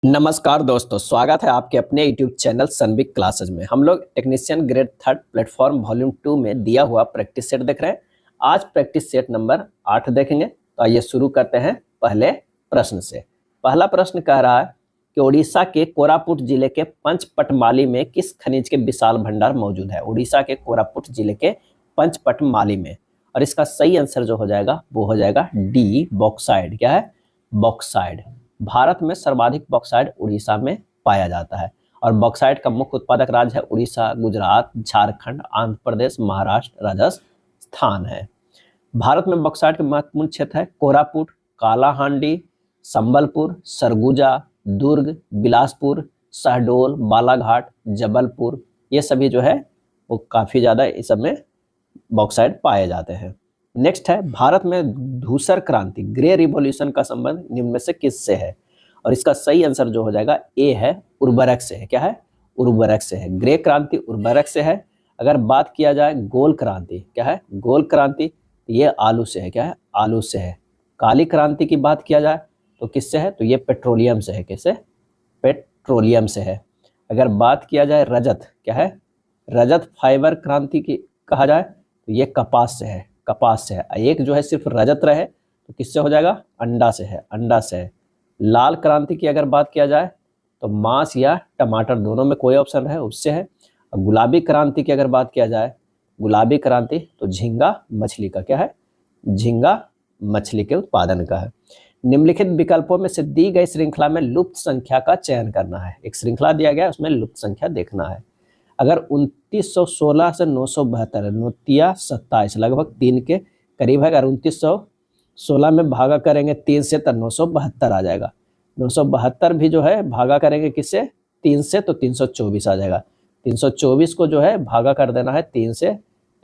नमस्कार दोस्तों, स्वागत है आपके अपने यूट्यूब चैनल सनबिग क्लासेज में। हम लोग technician grade third platform volume 2 में दिया हुआ प्रैक्टिस सेट देख रहे हैं। आज प्रैक्टिस सेट नंबर 8 देखेंगे। तो आइए शुरू करते हैं पहले प्रश्न से। पहला प्रश्न कह रहा है कि उड़ीसा के कोरापुट जिले के पंचपटमाली में किस खनिज के विशाल भंडार मौजूद है। उड़ीसा के कोरापुट जिले के पंचपटमाली में, और इसका सही आंसर जो हो जाएगा वो हो जाएगा डी, बॉक्साइड। क्या है? बॉक्साइड। भारत में सर्वाधिक बॉक्साइट उड़ीसा में पाया जाता है, और बॉक्साइट का मुख्य उत्पादक राज्य है उड़ीसा, गुजरात, झारखंड, आंध्र प्रदेश, महाराष्ट्र, राजस्थान है। भारत में बॉक्साइट के महत्वपूर्ण क्षेत्र है कोरापुट, कालाहांडी, संबलपुर, सरगुजा, दुर्ग, बिलासपुर, शहडोल, बालाघाट, जबलपुर। ये सभी जो है वो काफी ज्यादा इस सब में बॉक्साइट पाए जाते हैं। नेक्स्ट है, भारत में धूसर क्रांति, ग्रे रिवॉल्यूशन का संबंध निम्न में से किससे है। और इसका सही आंसर जो हो जाएगा ए है, उर्वरक से है। क्या है? उर्वरक से है। ग्रे क्रांति उर्वरक से है। अगर बात किया जाए गोल क्रांति, क्या है? गोल क्रांति, ये आलू से है। क्या है? आलू से है। काली क्रांति की बात किया जाए तो किससे है? तो ये पेट्रोलियम से है। किससे? पेट्रोलियम से है। अगर बात किया जाए रजत, क्या है? रजत फाइबर क्रांति की कहा जाए तो ये कपास से है। कपास से है। एक जो है सिर्फ रजत रहे तो किससे हो जाएगा? अंडा से है। अंडा से है। लाल क्रांति की अगर बात किया जाए तो मांस या टमाटर दोनों में कोई ऑप्शन है उससे है। और गुलाबी क्रांति की अगर बात किया जाए, गुलाबी क्रांति तो झींगा मछली का। क्या है? झींगा मछली के उत्पादन का है। निम्नलिखित विकल्पों में से दी गई श्रृंखला में लुप्त संख्या का चयन करना है। एक श्रृंखला दिया गया है, उसमें लुप्त संख्या देखना है। अगर 2916 से 972, 27, लगभग 3 के करीब है। अगर 2916 में भागा करेंगे 3 से तो 972 आ जाएगा। 972 भी जो है भागा करेंगे किससे? 3 से, तो 324 आ जाएगा। 324 को जो है भागा कर देना है 3 से,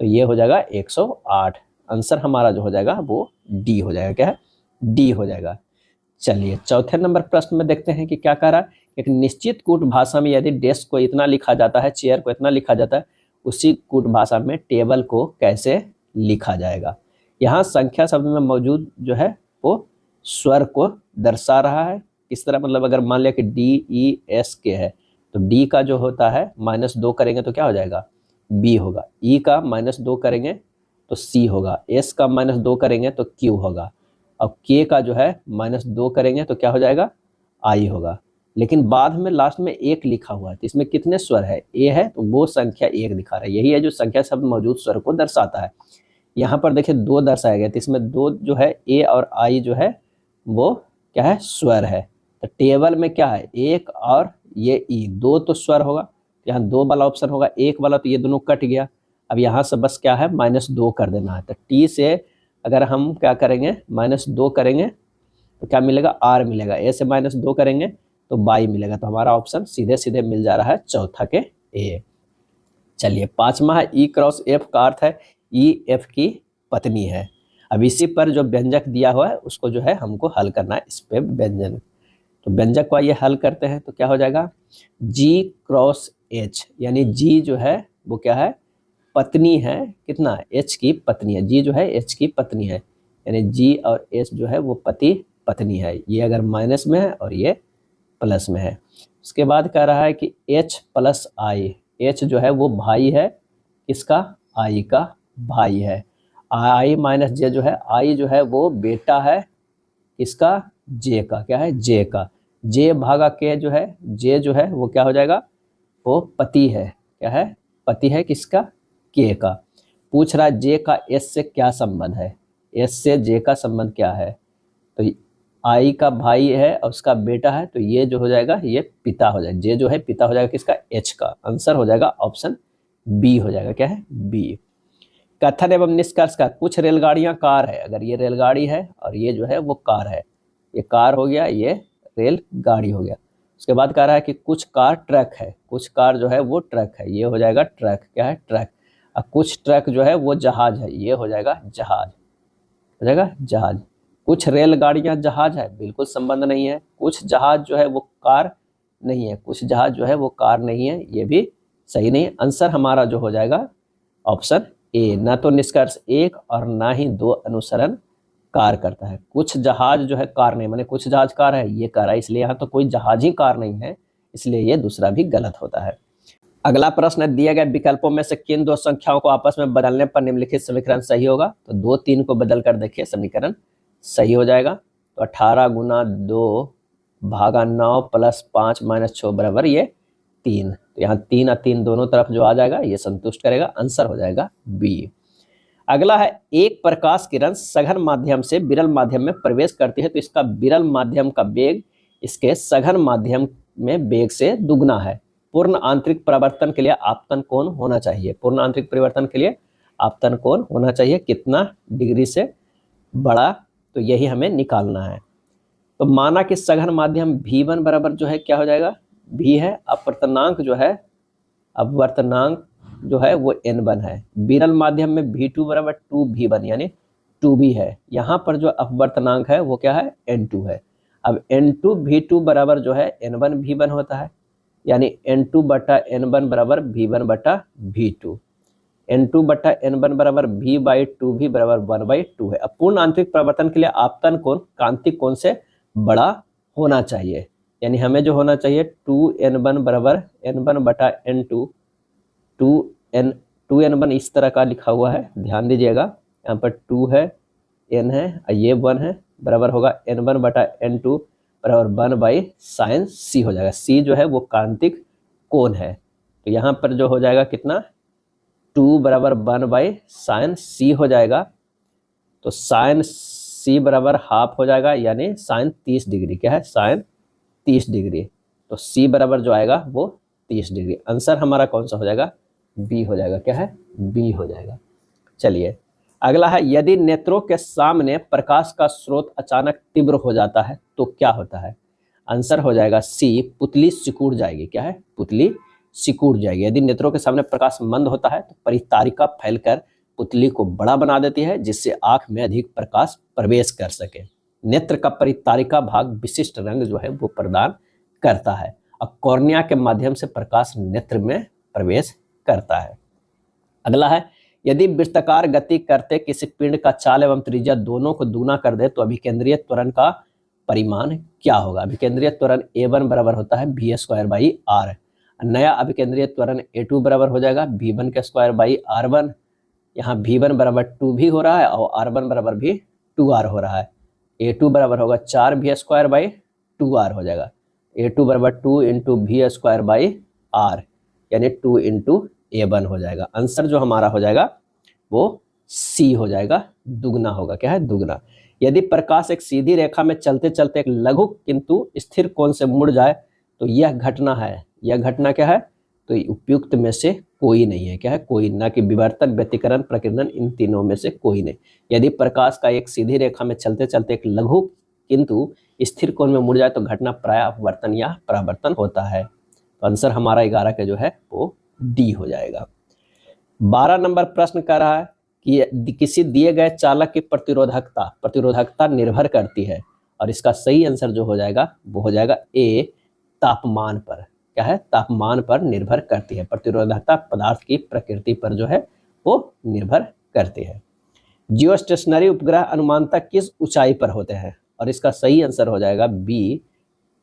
तो ये हो जाएगा 108। आंसर हमारा जो हो जाएगा वो डी हो जाएगा। क्या है? डी हो जाएगा। चलिए चौथे नंबर प्रश्न में देखते हैं कि क्या कह रहा है। एक निश्चित कूट भाषा में यदि डेस्क को इतना लिखा जाता है, चेयर को इतना लिखा जाता है, उसी कूट भाषा में टेबल को कैसे लिखा जाएगा। यहाँ संख्या शब्द में मौजूद जो है वो स्वर को दर्शा रहा है। किस तरह? मतलब अगर मान लिया कि DESK है तो D का जो होता है -2 करेंगे तो क्या हो जाएगा? B होगा। E का -2 करेंगे तो C होगा। S का -2 करेंगे तो Q होगा। अब K का जो है -2 करेंगे तो क्या हो जाएगा? I होगा। लेकिन बाद में लास्ट में 1 लिखा हुआ है तो इसमें कितने स्वर है? A है तो वो संख्या 1 दिखा रहा है। यही है जो संख्या शब्द मौजूद स्वर को दर्शाता है। यहाँ पर देखिए 2 दर्शाया गया तो इसमें 2 जो है A और I जो है वो क्या है? स्वर है। तो टेबल में क्या है? 1 और ये E, 2 तो स्वर होगा। यहाँ 2 वाला ऑप्शन होगा, 1 वाला तो ये दोनों कट गया। अब यहाँ से बस क्या है? -2 कर देना है। तो T से अगर हम क्या करेंगे? -2 करेंगे तो क्या मिलेगा? R मिलेगा। A से -2 करेंगे तो बाई मिलेगा। तो हमारा ऑप्शन सीधे सीधे मिल जा रहा है चौथा के ए। चलिए पांचवा है E क्रॉस F का अर्थ है E F की पत्नी है। अब इसी पर जो व्यंजक दिया हुआ है उसको जो है हमको हल करना है। इस पे व्यंजन, तो व्यंजक को ये हल करते हैं तो क्या हो जाएगा? G क्रॉस H, यानी G जो है वो क्या है? पत्नी है। कितना? H की पत्नी है। G जो है H की पत्नी है, यानी G और H जो है वो पति पत्नी है। ये अगर माइनस में है और ये प्लस में है। उसके बाद कह रहा है कि H प्लस I, H जो है वो भाई है, इसका I का भाई है। I माइनस J जो है, I जो है वो बेटा है, इसका J का। क्या है? J का। J भागा K जो है, J जो है वो क्या हो जाएगा? वो पति है। क्या है? पति है किसका? K का। पूछ रहा है J का S से क्या संबंध है। S से J का संबंध क्या है? तो I का भाई है और उसका बेटा है, तो ये जो हो जाएगा ये पिता हो जाएगा। J जो है पिता हो जाएगा किसका? H का। आंसर हो जाएगा ऑप्शन B हो जाएगा। क्या है? B। कथन एवं निष्कर्ष का, कुछ रेलगाड़ियां कार है। अगर ये रेलगाड़ी है और ये जो है वो कार है, ये कार हो गया, ये रेलगाड़ी हो गया। उसके बाद कह रहा है कि कुछ कार ट्रक है। कुछ कार जो है वो ट्रक है, ये हो जाएगा ट्रक। क्या है? ट्रक। और कुछ ट्रक जो है वो जहाज है, ये हो जाएगा जहाज। हो जाएगा जहाज। कुछ रेलगाड़ियां जहाज है, बिल्कुल संबंध नहीं है। कुछ जहाज जो है वो कार नहीं है, कुछ जहाज जो है वो कार नहीं है, ये भी सही नहीं है। आंसर हमारा जो हो जाएगा ऑप्शन ए, ना तो निष्कर्ष 1 और ना ही 2 अनुसरण कार करता है। कुछ जहाज जो है कार नहीं, माने कुछ जहाज कार है, ये कार है, इसलिए यहाँ तो कोई जहाज ही कार नहीं है, इसलिए ये दूसरा भी गलत होता है। अगला प्रश्न है, दिए गए विकल्पों में से किन दो संख्याओं को आपस में बदलने पर निम्नलिखित समीकरण सही होगा? तो 2 3 को बदल कर देखिए, समीकरण सही हो जाएगा। तो 18 गुना 2 भागा 9 प्लस 5 माइनस 6 बराबर ये 3। तो यहाँ 3 और 3 दोनों तरफ जो आ जाएगा ये संतुष्ट करेगा, आंसर हो जाएगा बी। अगला है, एक प्रकाश किरण सघन माध्यम से विरल माध्यम में प्रवेश करती है तो इसका विरल माध्यम का वेग इसके सघन माध्यम में वेग से दुगना है। पूर्ण आंतरिक परिवर्तन के लिए आपतन कोण होना चाहिए। पूर्ण आंतरिक परिवर्तन के लिए आपतन कोण होना चाहिए कितना डिग्री से बड़ा, तो यही हमें निकालना है। तो माना कि सघन माध्यम V1 बराबर जो है क्या हो जाएगा, V है, अपवर्तनांक जो है, अपवर्तनांक जो है वो N1 है। विरल माध्यम में V2 बराबर 2V1 यानी 2B है। यहाँ पर जो अपवर्तनांक है वो क्या है, N2 है। अब N2 V2 बराबर जो है N1 V1 होता है, यानी N2 बटा N1 बराबर V1 बटा V2। N2 बटा N1 बराबर V/2V बराबर 1/2 है। अब पूर्ण आंतरिक परिवर्तन के लिए आपतन कोण क्रांतिक कोण से बड़ा होना चाहिए, यानी हमें जो होना चाहिए 2N1 बराबर N1 बटा N2। 2N1 इस तरह का लिखा हुआ है, ध्यान दीजिएगा, यहाँ पर 2 है, N है और ये 1 है, बराबर होगा N1 बटा N2 बराबर 1/sin C हो जाएगा। C जो है वो क्रांतिक कोण है, तो यहाँ पर जो हो जाएगा कितना, 2 बराबर 1/sin C हो जाएगा। तो sin C बराबर हाफ हो जाएगा, यानी sin 30 डिग्री। क्या है, sin 30 डिग्री। तो C बराबर जो आएगा वो 30 डिग्री। आंसर हमारा कौन सा हो जाएगा, बी हो जाएगा। क्या है, बी हो जाएगा। चलिए अगला है, यदि नेत्रों के सामने प्रकाश का स्रोत अचानक तीव्र हो जाता है तो क्या होता है? आंसर हो जाएगा सी, पुतली सिकुड़ जाएगी। क्या है, पुतली सिकुड़ जाएगी। यदि नेत्रों के सामने प्रकाश मंद होता है तो परितारिका फैलकर पुतली को बड़ा बना देती है, जिससे आंख में अधिक प्रकाश प्रवेश कर सके। नेत्र का परितारिका भाग विशिष्ट रंग जो है वो प्रदान करता है और कॉर्निया के माध्यम से प्रकाश नेत्र में प्रवेश करता है। अगला है, यदि वृत्ताकार गति करते किसी पिंड का चाल एवं त्रिज्या दोनों को दुगना कर दे तो अभिकेंद्रीय त्वरण का परिमाण क्या होगा? अभिकेंद्रीय त्वरण A1 बराबर होता है V² नया अभिकेंद्रीय त्वरण A2 बराबर हो जाएगा V1² यहाँ V1 बराबर 2 भी हो रहा है और R1 बराबर भी 2R हो रहा है। A2 बराबर होगा 4V² हो जाएगा। A2 बराबर 2 इंटू V² यानी 2 इंटू A1 हो जाएगा। आंसर जो हमारा हो जाएगा वो C हो जाएगा, दुगना होगा। क्या है, दुगना। यदि प्रकाश एक सीधी रेखा में चलते चलते एक लघु किंतु स्थिर कोण से मुड़ जाए तो यह घटना है। यह घटना क्या है, तो उपयुक्त में से कोई नहीं है। क्या है, कोई, ना कि विवर्तन, व्यतिकरण, प्रकीर्णन, इन तीनों में से कोई नहीं। यदि प्रकाश का एक सीधी रेखा में चलते चलते एक लघु किंतु स्थिर कोण में मुड़ जाए तो घटना प्राय अपवर्तन या परावर्तन होता है। तो आंसर हमारा 11 का जो है वो डी हो जाएगा। 12 नंबर प्रश्न कर रहा है कि किसी दिए गए चालक की प्रतिरोधकता निर्भर करती है, और इसका सही आंसर जो हो जाएगा वो हो जाएगा ए, तापमान पर। क्या है, तापमान पर निर्भर करती है। प्रतिरोधकता पदार्थ की प्रकृति पर जो है वो निर्भर करती है। जियो स्टेशनरी उपग्रह अनुमानतः किस ऊंचाई पर होते हैं, और इसका सही आंसर हो जाएगा बी,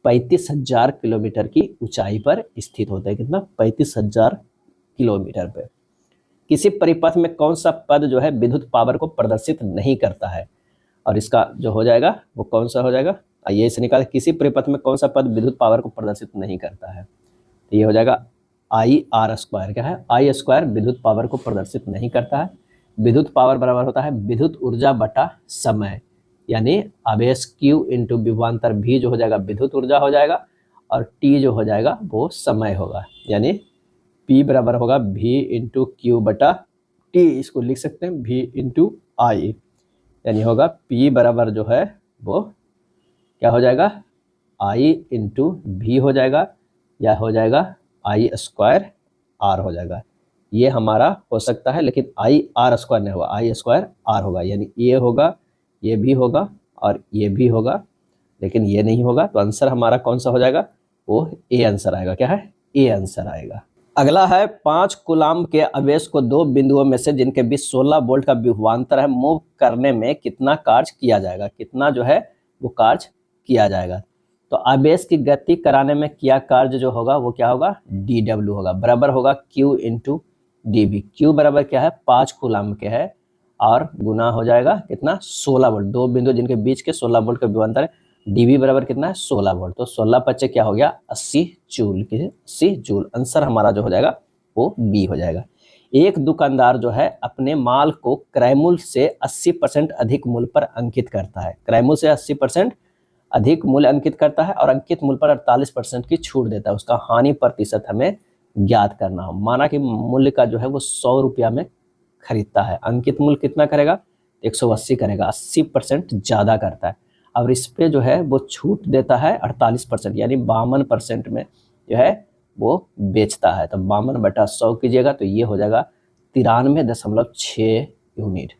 35,000 किलोमीटर की ऊंचाई पर स्थित होते हैं। कितना, 35,000 किलोमीटर पे। किसी परिपथ में कौन सा पद जो है विद्युत पावर को प्रदर्शित नहीं करता है, और इसका जो हो जाएगा वो कौन सा हो जाएगा, आइए इसे निकालें। किसी परिपथ में कौन सा पद विद्युत पावर को प्रदर्शित नहीं करता है, तो ये हो जाएगा I/R²। क्या है, I² विद्युत पावर को प्रदर्शित नहीं करता है। विद्युत पावर बराबर होता है विद्युत ऊर्जा बटा समय, यानी आवेश Q इंटू विभवांतर V जो हो जाएगा विद्युत ऊर्जा हो जाएगा, और T जो हो जाएगा वो समय होगा, यानी P बराबर होगा V इंटू Q बटा T। इसको लिख सकते हैं V इंटू I, यानी होगा P बराबर जो है वो क्या हो जाएगा, I इंटू V हो जाएगा, या हो जाएगा I² हो जाएगा। ये हमारा हो सकता है, लेकिन I/R² नहीं होगा, I² होगा, यानी ये होगा, ये भी होगा और ये भी होगा, लेकिन ये नहीं होगा। तो आंसर हमारा कौन सा हो जाएगा, वो ए आंसर आएगा। क्या है, ए आंसर आएगा। अगला है 5 कूलाम्ब के आवेश को दो बिंदुओं में से जिनके बीच 16 वोल्ट का विभवांतर है मूव करने में कितना कार्य किया जाएगा, कितना जो है वो कार्य किया जाएगा। तो आवेश की गति कराने में किया कार्य जो होगा वो क्या होगा, dw होगा, बराबर होगा q इंटू dv। q बराबर क्या है 5 कूलाम्ब के है और गुना हो जाएगा कितना 16 वोल्ट, दो बिंदु जिनके बीच के 16 वोल्ट का विभवांतर है। डीवी बराबर कितना है 16 वोल्ट, तो 16 पच्चे क्या हो गया 80 जूल, 80 जूल। आंसर हमारा जो हो जाएगा वो बी हो जाएगा। एक दुकानदार जो है अपने माल को क्रय मूल्य से 80% अधिक मूल्य पर अंकित करता है, क्रय मूल्य से 80% अधिक मूल्य अंकित करता है और अंकित मूल्य पर 48% की छूट देता है। उसका हानि प्रतिशत हमें ज्ञात करना हो। माना कि मूल्य का जो है वो 100 रुपया में खरीदता है, अंकित मूल्य कितना करेगा 180 करेगा, 80% ज़्यादा करता है और इस पे जो है वो छूट देता है 48%, यानी 52% में जो है वो बेचता है। तो 52/100 कीजिएगा तो ये हो जाएगा 93.6 यूनिट।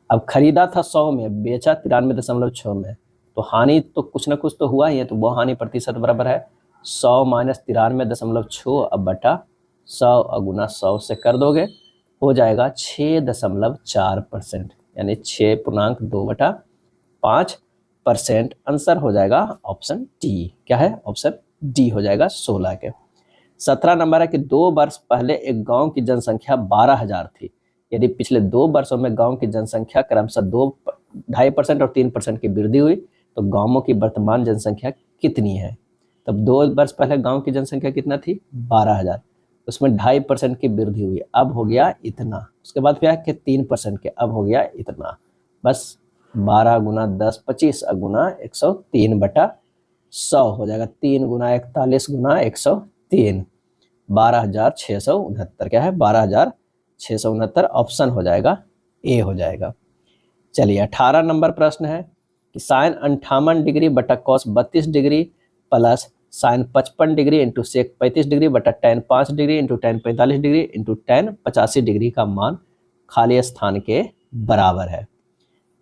अब खरीदा था 100 में, बेचा 93.6 में, तो हानि तो कुछ ना कुछ तो हुआ ही है। तो वो हानि प्रतिशत बराबर है 100 माइनस 93.6 अब बटा 100 गुना 100 से कर दोगे हो जाएगा 6.4%, यानी 6.2/5%। आंसर हो जाएगा ऑप्शन डी। क्या है ऑप्शन डी हो जाएगा 16 के। 17 नंबर है कि 2 वर्ष पहले एक गांव की जनसंख्या 12,000 थी। यदि पिछले 2 वर्षों में गांव की जनसंख्या क्रमशः 2.5% और 3% की वृद्धि हुई तो गांवों की वर्तमान जनसंख्या कितनी है। तब 2 वर्ष पहले गांव की जनसंख्या कितना थी 12,000, उसमें 2.5% की वृद्धि हुई, अब हो गया इतना। उसके बाद फिर कि 3% के, अब हो गया इतना। बस 12 गुना 10 25 गुना 103/100 हो जाएगा, 3 गुना 41 गुना 103, 12,669। क्या है 12,669, ऑप्शन हो जाएगा ए हो जाएगा। चलिए 18 नंबर प्रश्न है कि साइन 58 डिग्री बटा cos 32 degree plus sine 55 degree into sec 35 degree बटा tan 5 degree into ten 45 degree into ten 85 degree का मान खाली स्थान के बराबर है।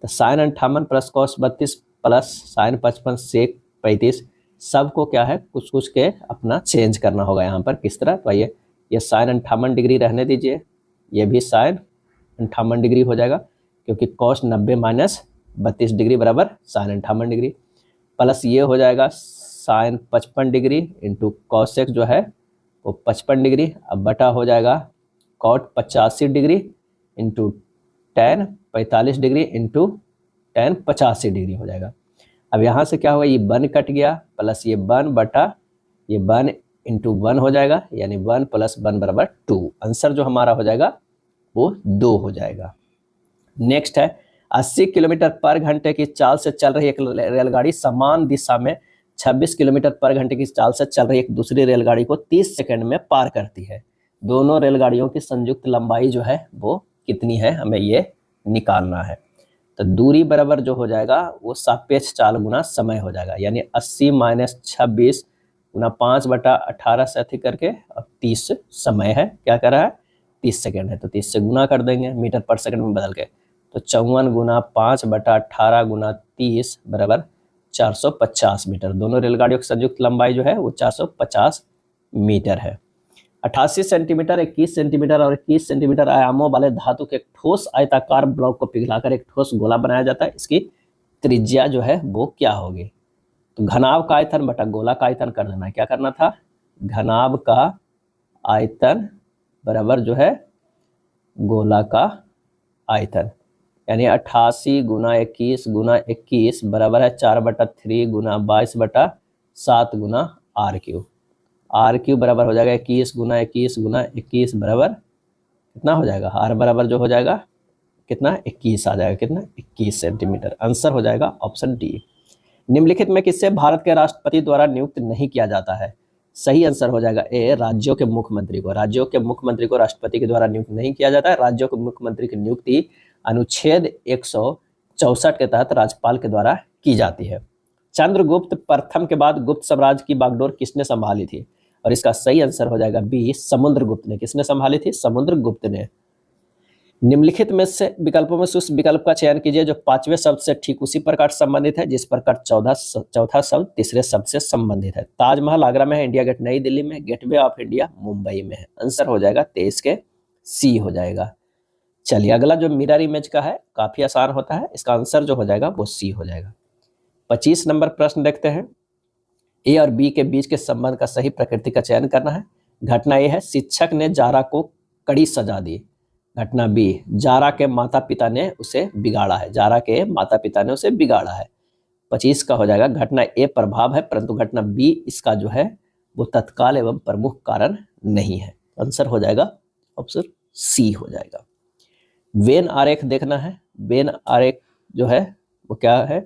तो sine 58 plus cos 32 plus sine 55 sec 35 सबको क्या है कुछ कुछ के अपना चेंज करना होगा यहाँ पर। किस तरह, तो आइए ये साइन 58 डिग्री रहने दीजिए, ये भी साइन 58 डिग्री हो जाएगा क्योंकि कॉस 90 माइनस 32 डिग्री बराबर साइन 58 डिग्री, प्लस ये हो जाएगा साइन 55 डिग्री इंटू कॉसेक जो है वो 55 डिग्री, अब बटा हो जाएगा cot 85 degree into ten 45 degree into ten 85 degree हो जाएगा। अब यहाँ से क्या होगा ये 1 कट गया प्लस ये 1 बटा ये 1 इंटू 1 हो जाएगा, यानी 1 + 1 बराबर 2। आंसर जो हमारा हो जाएगा वो 2 हो जाएगा। नेक्स्ट है 80 किलोमीटर पर घंटे की चाल से चल रही एक रेलगाड़ी समान दिशा में 26 किलोमीटर पर घंटे की चाल से चल रही एक दूसरी रेलगाड़ी को 30 सेकंड में पार करती है। दोनों रेलगाड़ियों की संयुक्त लंबाई जो है वो कितनी है, हमें ये निकालना है। तो दूरी बराबर जो हो जाएगा वो सापेक्ष चाल गुना समय हो जाएगा, यानी 80 माइनस 26 गुना 5/18 से अति करके और 30 समय है, क्या कर रहा है 30 सेकेंड है, तो 30 से गुना कर देंगे मीटर पर सेकंड में बदल के। तो 54 गुना 5/18 गुना 30 बराबर 450 मीटर। दोनों रेलगाड़ियों की संयुक्त लंबाई जो है वो 450 मीटर है। 88 सेंटीमीटर 21 सेंटीमीटर और 21 सेंटीमीटर आयामों वाले धातु के ठोस आयताकार ब्लॉक को पिघलाकर एक ठोस गोला बनाया जाता है। इसकी त्रिज्या जो है वो क्या होगी। तो घनाभ का आयतन बटा गोला का आयतन कर देना है। क्या करना था, घनाभ का आयतन बराबर जो है गोला का आयतन, यानी 88 गुना 21 गुना 21 बराबर है 4/3 गुना 22/7 गुना r³ r³ बराबर हो जाएगा 21 गुना 21 गुना 21 बराबर कितना हो जाएगा, r बराबर जो हो जाएगा कितना 21 आ जाएगा, कितना 21 सेंटीमीटर। आंसर हो जाएगा ऑप्शन डी। निम्नलिखित में किससे भारत के राष्ट्रपति द्वारा नियुक्त नहीं किया जाता है। सही आंसर हो जाएगा ए, राज्यों के मुख्यमंत्री को। राज्यों के मुख्यमंत्री को राष्ट्रपति के द्वारा नियुक्त नहीं किया जाता है। राज्यों के मुख्यमंत्री की नियुक्ति अनुच्छेद 164 के तहत राज्यपाल के द्वारा की जाती है। चंद्रगुप्त प्रथम के बाद गुप्त साम्राज्य की बागडोर किसने संभाली थी, और इसका सही आंसर हो जाएगा बी, समुद्रगुप्त ने। किसने संभाली थी, समुद्रगुप्त ने। निम्नलिखित में से विकल्पों में से उस विकल्प का चयन कीजिए जो पांचवें शब्द से ठीक उसी प्रकार संबंधित है जिस प्रकार चौथा शब्द तीसरे शब्द से संबंधित है। ताजमहल आगरा में है, इंडिया गेट नई दिल्ली में, गेटवे ऑफ इंडिया मुंबई में है। आंसर हो जाएगा 23 के सी हो जाएगा। चलिए अगला जो मिरर इमेज का है काफी आसान होता है, इसका आंसर जो हो जाएगा वो सी हो जाएगा। 25 नंबर प्रश्न देखते हैं। ए और बी के बीच के संबंध का सही प्रकृति का चयन करना है। घटना ए है, शिक्षक ने जारा को कड़ी सजा दी। घटना बी, जारा के माता पिता ने उसे बिगाड़ा है। जारा के माता पिता ने उसे बिगाड़ा है। 25 का हो जाएगा घटना ए प्रभाव है, परंतु घटना बी इसका जो है वो तत्काल एवं प्रमुख कारण नहीं है। आंसर हो जाएगा ऑप्शन सी हो जाएगा। वेन आरेख देखना है। वेन आरेख जो है वो क्या है,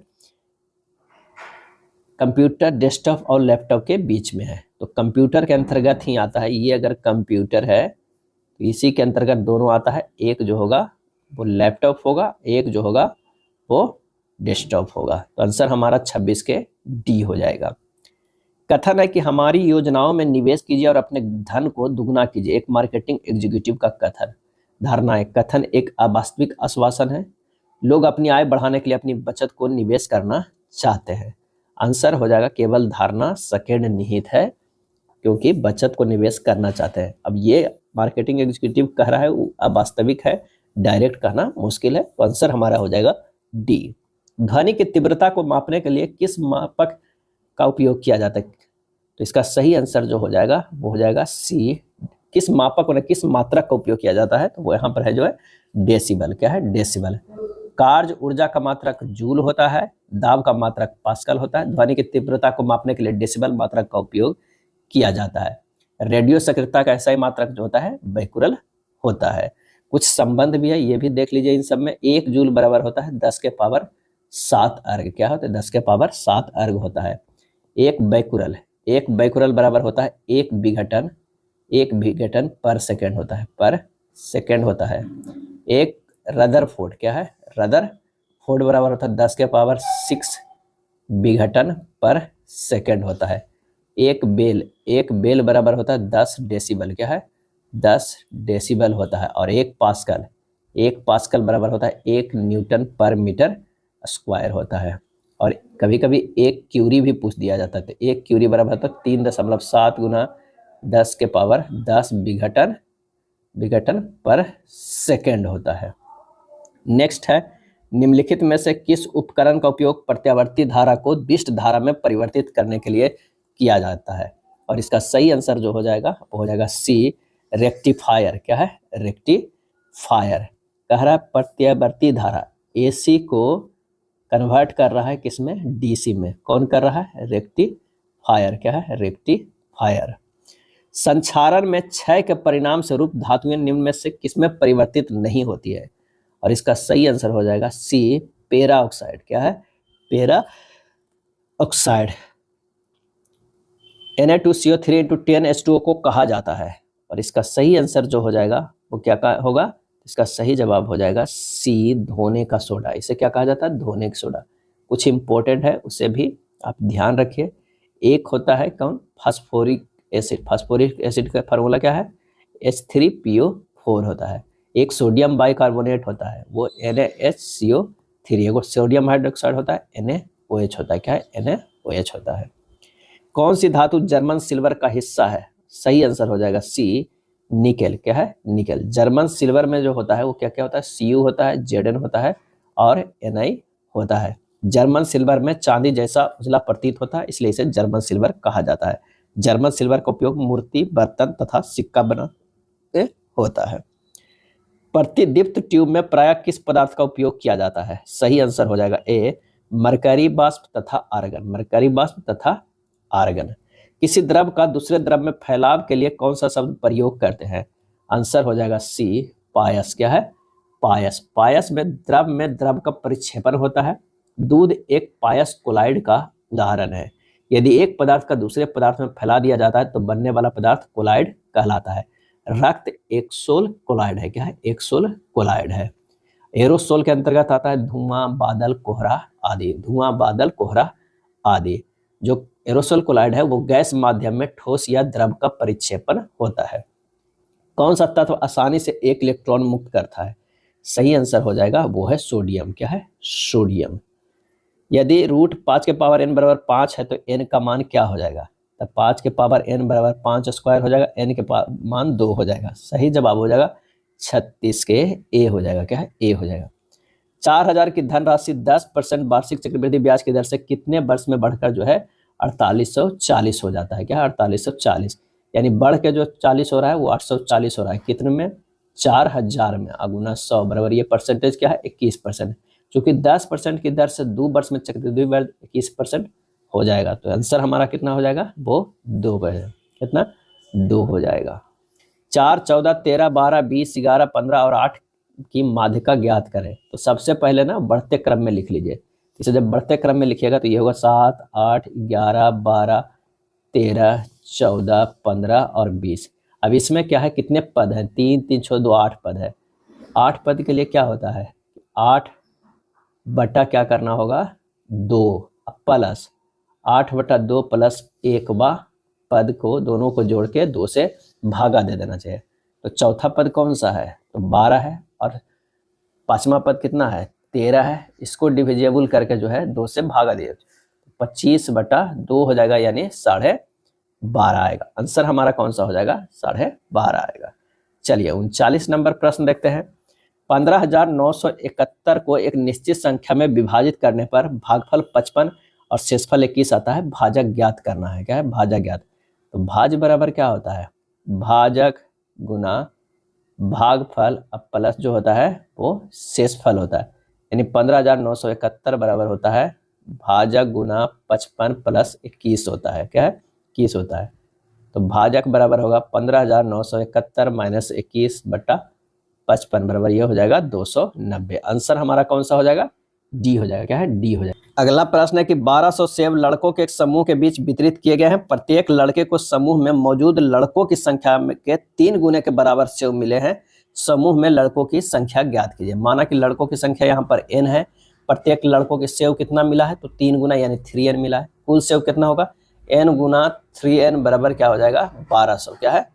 कंप्यूटर डेस्कटॉप और लैपटॉप के बीच में है, तो कंप्यूटर के अंतर्गत ही आता है। ये अगर कंप्यूटर है तो इसी के अंतर्गत दोनों आता है। एक जो होगा वो लैपटॉप होगा, एक जो होगा वो डेस्कटॉप होगा। तो आंसर हमारा 26 के डी हो जाएगा। कथन है कि हमारी योजनाओं में निवेश कीजिए और अपने धन को दुगना कीजिए। एक मार्केटिंग एग्जीक्यूटिव का कथन। धारणा है, कथन एक अवास्तविक आश्वासन है। लोग अपनी आय बढ़ाने के लिए अपनी बचत को निवेश करना चाहते हैं। आंसर हो जाएगा केवल धारणा सेकंड निहित है, क्योंकि बचत को निवेश करना चाहते हैं। अब ये मार्केटिंग एग्जीक्यूटिव कह रहा है वो अवास्तविक है, डायरेक्ट कहना मुश्किल है, तो आंसर हमारा हो जाएगा डी। ध्वनि की तीव्रता को मापने के लिए किस मापक का उपयोग किया जाता है, तो इसका सही आंसर जो हो जाएगा वो हो जाएगा सी। किस मापक और किस मात्रक का उपयोग किया जाता है, तो वो यहाँ पर है जो है डेसिबल। क्या है, डेसिबल। कार्य ऊर्जा का मात्रक जूल होता है, दाब का मात्रक पास्कल होता है। ध्वनि की तीव्रता को मापने के लिए डेसिबल मात्रक का उपयोग किया जाता है। रेडियो सक्रियता का ऐसा ही मात्रक जो होता है बैकुरल होता है। कुछ संबंध भी है, ये भी देख लीजिए इन सब में। 1 जूल बराबर होता है 10 के पावर 7 अर्ग। क्या होता है, 10 के पावर 7 अर्ग होता है। एक बैकुरल बराबर होता है 1 विघटन। 1 विघटन पर सेकेंड होता है, पर सेकेंड होता है। एक रदरफोर्ड, क्या है, रदरफोर्ड बराबर होता है 10 के पावर 6 विघटन पर सेकेंड होता है। एक बेल बराबर होता है 10 डेसिबल। क्या है, 10 डेसिबल होता है। और एक पास्कल बराबर होता है 1 न्यूटन पर मीटर स्क्वायर होता है। और कभी कभी 1 क्यूरी भी पूछ दिया जाता है, तो 1 क्यूरी बराबर होता है 3.7 गुना 10 के पावर 10 विघटन पर सेकेंड होता है। नेक्स्ट है, निम्नलिखित में से किस उपकरण का उपयोग प्रत्यावर्ती धारा को दिष्ट धारा में परिवर्तित करने के लिए किया जाता है, और इसका सही आंसर जो हो जाएगा वो हो जाएगा सी, रेक्टिफायर। क्या है, रेक्टिफायर। कह रहा है प्रत्यावर्ती धारा एसी को कन्वर्ट कर रहा है किसमें, डीसी में। कौन कर रहा है, रेक्टिफायर। क्या है, रेक्टिफायर। संक्षारण में क्षय के परिणाम स्वरूप धातुएं निम्न में से किसमें परिवर्तित नहीं होती है, और इसका सही आंसर हो जाएगा सी, पेरा ऑक्साइड। क्या है, पेरा ऑक्साइड। Na2CO3 × 10H2O को कहा जाता है, और इसका सही आंसर जो हो जाएगा वो क्या होगा, इसका सही जवाब हो जाएगा सी, धोने का सोडा। इसे क्या कहा जाता है, धोने का सोडा। कुछ इंपॉर्टेंट है उसे भी आप ध्यान रखिए। एक होता है कौन, फास्फोरिक एसिड। फास्फोरिक एसिड का फार्मूला क्या है, H3PO4 होता है। एक सोडियम बाइकार्बोनेट होता है वो NaHCO3। एक सोडियम हाइड्रोक्साइड होता है NaOH होता है। क्या है, NaOH होता है। कौन सी धातु जर्मन सिल्वर का हिस्सा है, सही आंसर हो जाएगा सी, निकेल। क्या है, निकेल। जर्मन सिल्वर में जो होता है वो क्या क्या होता है, Cu होता है, Zn होता है और Na होता है। जर्मन सिल्वर में चांदी जैसा उजला प्रतीत होता है, इसलिए इसे जर्मन सिल्वर कहा जाता है। जर्मन सिल्वर का उपयोग मूर्ति, बर्तन तथा सिक्का बनाते होता है। प्रतिदीप्त ट्यूब में प्रायः किस पदार्थ का उपयोग किया जाता है, सही आंसर हो जाएगा ए, मरकरी बाष्प तथा आर्गन। मरकरी बाष्प तथा आर्गन। किसी द्रव का दूसरे द्रव में फैलाव के लिए कौन सा शब्द प्रयोग करते हैं, आंसर हो जाएगा सी, पायस। क्या है, पायस। पायस में द्रव का परिक्षेपण होता है। दूध एक पायस कोलाइड का उदाहरण है। यदि एक पदार्थ का दूसरे पदार्थ में फैला दिया जाता है तो बनने वाला पदार्थ कोलाइड कहलाता है। रक्त एक्सोल कोलाइड है। क्या है, एक्सोल कोलाइड है। एरोसोल के अंतर्गत आता है धुआं, बादल, कोहरा आदि। धुआं, बादल, कोहरा आदि। जो एरोसोल कोलाइड है वो गैस माध्यम में ठोस या द्रव का परिक्षेपण होता है। कौन सा तत्व आसानी से एक इलेक्ट्रॉन मुक्त करता है, सही आंसर हो जाएगा वो है सोडियम। क्या है? सोडियम। यदि रूट 5 के पावर n बराबर 5 है तो n का मान क्या हो जाएगा? तो 5 के पावर n बराबर 5 स्क्वायर हो जाएगा, n के मान 2 हो जाएगा। सही जवाब हो जाएगा 36 के ए हो जाएगा। क्या है? ए हो जाएगा। 4000 की धनराशि 10% वार्षिक चक्रवृद्धि ब्याज की दर से कितने वर्ष में बढ़कर जो है 4840 हो जाता है? क्या है? 4840। यानी बढ़ के जो 40 हो रहा है वो 840 हो रहा है। कितने में? 4000 में। अगुना 100 बराबर ये परसेंटेज क्या है? 21%। चूंकि 10% की दर से 2 वर्ष में चक्रवृद्धि ब्याज 21% हो जाएगा, तो आंसर हमारा कितना हो जाएगा? वो 2 कितना? 2 हो जाएगा। 4, 14, 13, 12, 20, 11, 15 और 8 की माध्यिका ज्ञात करें। तो सबसे पहले ना बढ़ते क्रम में लिख लीजिए। इसे जब बढ़ते क्रम में लिखिएगा तो ये होगा 7, 8, 11, 12, 13, 14, 15 और 20। अब इसमें क्या है? कितने पद हैं? 3, 3, 6, 2, 8 पद है। 8 पद के लिए क्या होता है? 8 बटा क्या करना होगा? 2 प्लस 8 बटा 2 प्लस 1वां पद को दोनों को जोड़ के 2 से भागा दे देना चाहिए। तो चौथा पद कौन सा है? तो 12 है। और 5वां पद कितना है? 13 है। इसको डिविजिबल करके जो है 2 से भागा दिए, 25 बटा 2 हो जाएगा, यानी 12.5 आएगा। आंसर हमारा कौन सा हो जाएगा? 12.5 आएगा। चलिए 39 नंबर प्रश्न देखते हैं। 15,971 को एक निश्चित संख्या में विभाजित करने पर भागफल 55 और शेषफल 21 आता है। भाजक ज्ञात करना है। क्या है? भाजक ज्ञात। तो भाज बराबर क्या होता है? भाजक गुना भागफल अब प्लस जो होता है वो शेषफल होता है। यानी 15,971 बराबर होता है भाजक गुना 55 प्लस 21 होता है। क्या है? 21 होता है। तो भाजक बराबर होगा 15,971 माइनस 21 बटा 55 बराबर ये हो जाएगा 290। आंसर हमारा कौन सा हो जाएगा? डी हो जाएगा। क्या है? डी हो जाएगा। अगला प्रश्न है कि 1200 सेब लड़कों के एक समूह के बीच वितरित किए गए हैं। प्रत्येक लड़के को समूह में मौजूद लड़कों की संख्या के 3 गुने के बराबर सेब मिले हैं। समूह में लड़कों की संख्या ज्ञात कीजिए। माना कि लड़कों की संख्या यहाँ पर n है, प्रत्येक लड़कों के सेब कितना मिला है? तो 3 गुना यानी 3n मिला है। कुल सेब कितना होगा? n गुना 3n बराबर क्या हो जाएगा? 1200। क्या है?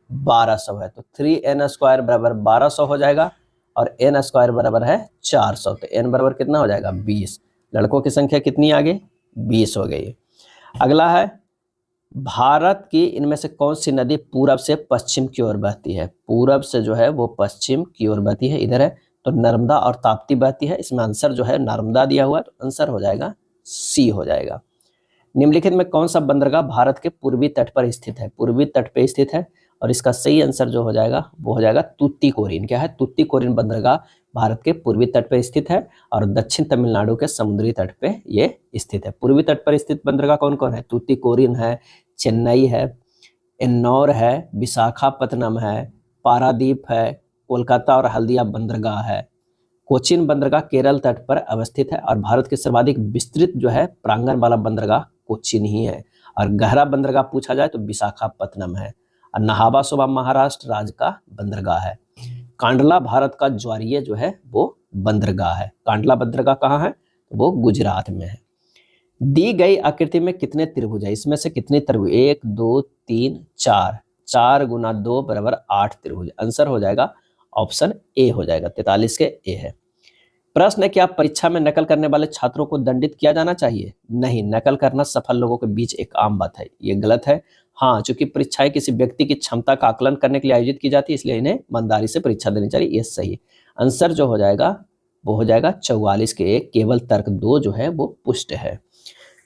1200 है। तो 3n स्क्वायर बराबर 1200 हो जाएगा और n स्क्वायर बराबर है 400। तो n बराबर कितना हो जाएगा? 20। लड़कों की संख्या कितनी आ गई? 20 हो गई। अगला है भारत की इनमें से कौन सी नदी पूरब से पश्चिम की ओर बहती है? पूरब से जो है वो पश्चिम की ओर बहती है। इधर है तो नर्मदा और ताप्ती बहती है। इसमें आंसर जो है नर्मदा दिया हुआ है, तो आंसर हो जाएगा सी हो जाएगा। निम्नलिखित में कौन सा बंदरगाह भारत के पूर्वी तट पर स्थित है? पूर्वी तट पर स्थित है और इसका सही आंसर जो हो जाएगा वो हो जाएगा तूतीकोरिन। क्या है? तूतीकोरिन बंदरगाह भारत के पूर्वी तट पर स्थित है और दक्षिण तमिलनाडु के समुद्री तट पे ये स्थित है। पूर्वी तट पर स्थित बंदरगाह कौन कौन है? तूतीकोरिन है, चेन्नई है, इन्नौर है, विशाखापत्तनम है, पारादीप है, कोलकाता और हल्दिया बंदरगाह है। कोचीन बंदरगाह केरल तट पर अवस्थित है और भारत के सर्वाधिक विस्तृत जो है प्रांगण वाला बंदरगाह कोचीन ही है। और गहरा बंदरगाह पूछा जाए तो विशाखापत्तनम है। और नहाबा सोबा महाराष्ट्र राज्य का बंदरगाह है। कांडला भारत का ज्वारीय जो है वो बंदरगाह है। कांडला बंदरगाह कहाँ है? वो गुजरात में है। दी गई आकृति में कितने त्रिभुज है? इसमें से कितने त्रिभुज? 1, 2, 3, 4। 4 गुना 2 बराबर 8 त्रिभुज। आंसर हो जाएगा ऑप्शन ए हो जाएगा। 43 के ए है। प्रश्न है क्या परीक्षा में नकल करने वाले छात्रों को दंडित किया जाना चाहिए? नहीं, नकल करना सफल लोगों के बीच एक आम बात है। ये गलत है। हाँ, चूंकि परीक्षाएं किसी व्यक्ति की क्षमता का आकलन करने के लिए आयोजित की जाती है, इसलिए इन्हें ईमानदारी से परीक्षा देनी चाहिए। ये सही है। आंसर जो हो जाएगा वो हो जाएगा 44 के एक। केवल तर्क 2 जो है वो पुष्ट है।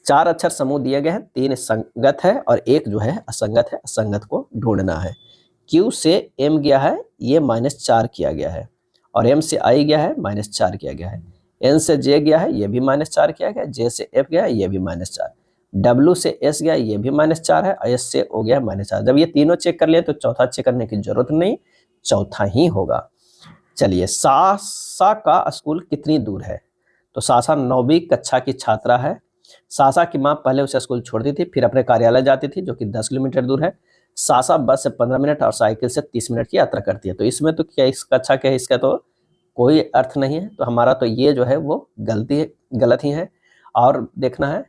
4 अक्षर समूह दिए गए हैं, 3 संगत है और 1 जो है असंगत है। असंगत को ढूंढना है। Q से M गया है, ये -4 किया गया है और M से I गया है, -4 किया गया है। N से J गया है, ये भी -4 किया गया। J से F गया है, ये भी -4। W से S गया, ये भी -4 है और S से O गया है -4। जब ये तीनों चेक कर लिए तो चौथा चेक करने की जरूरत नहीं, चौथा ही होगा। चलिए, सासा का स्कूल कितनी दूर है? तो सासा 9वीं कक्षा की छात्रा है। सासा की माँ पहले उसे स्कूल छोड़ती थी, फिर अपने कार्यालय जाती थी जो कि 10 किलोमीटर दूर है। सासा बस से 15 मिनट और साइकिल से 30 मिनट की यात्रा करती है। तो इसमें तो क्या इस कक्षा क्या है, इसका तो कोई अर्थ नहीं है। तो हमारा तो ये जो है वो गलत ही है। और देखना है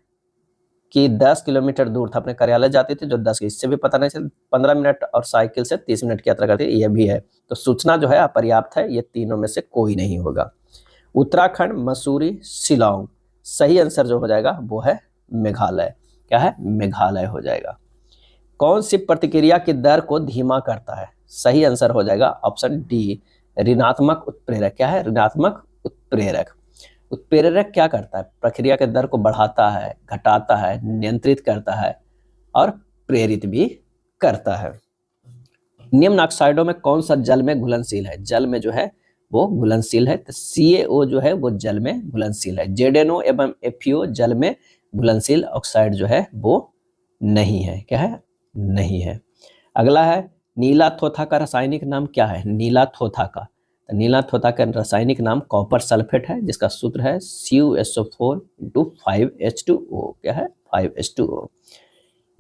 कि 10 किलोमीटर दूर था, अपने कार्यालय जाती थी जो 10, इससे भी पता नहीं चल, 15 मिनट और साइकिल से 30 मिनट की यात्रा करती है, ये भी है। तो सूचना जो है अपर्याप्त है, ये तीनों में से कोई नहीं होगा। उत्तराखंड, मसूरी, शिलांग, सही आंसर जो हो जाएगा वो है मेघालय। क्या है? मेघालय हो जाएगा। कौन सी प्रतिक्रिया की दर को धीमा करता है? सही आंसर हो जाएगा ऑप्शन डी, ऋणात्मक उत्प्रेरक। क्या है? ऋणात्मक उत्प्रेरक। उत्प्रेरक क्या करता है? प्रक्रिया के दर को बढ़ाता है, घटाता है, नियंत्रित करता है और प्रेरित भी करता है। निम्न ऑक्साइडों में कौन सा जल में घुलनशील है? जल में जो है वो घुलनशील है, तो CaO जो है वो जल में घुलनशील है। ZnO एवं FeO जल में घुलनशील ऑक्साइड जो है वो नहीं है। क्या है? नहीं है। अगला है नीला थोथा का रासायनिक नाम क्या है? नीला थोथा का, तो नीला थोथा का रासायनिक नाम कॉपर सल्फेट है, जिसका सूत्र है CuSO4 × 5H2O। क्या है? 5H2O।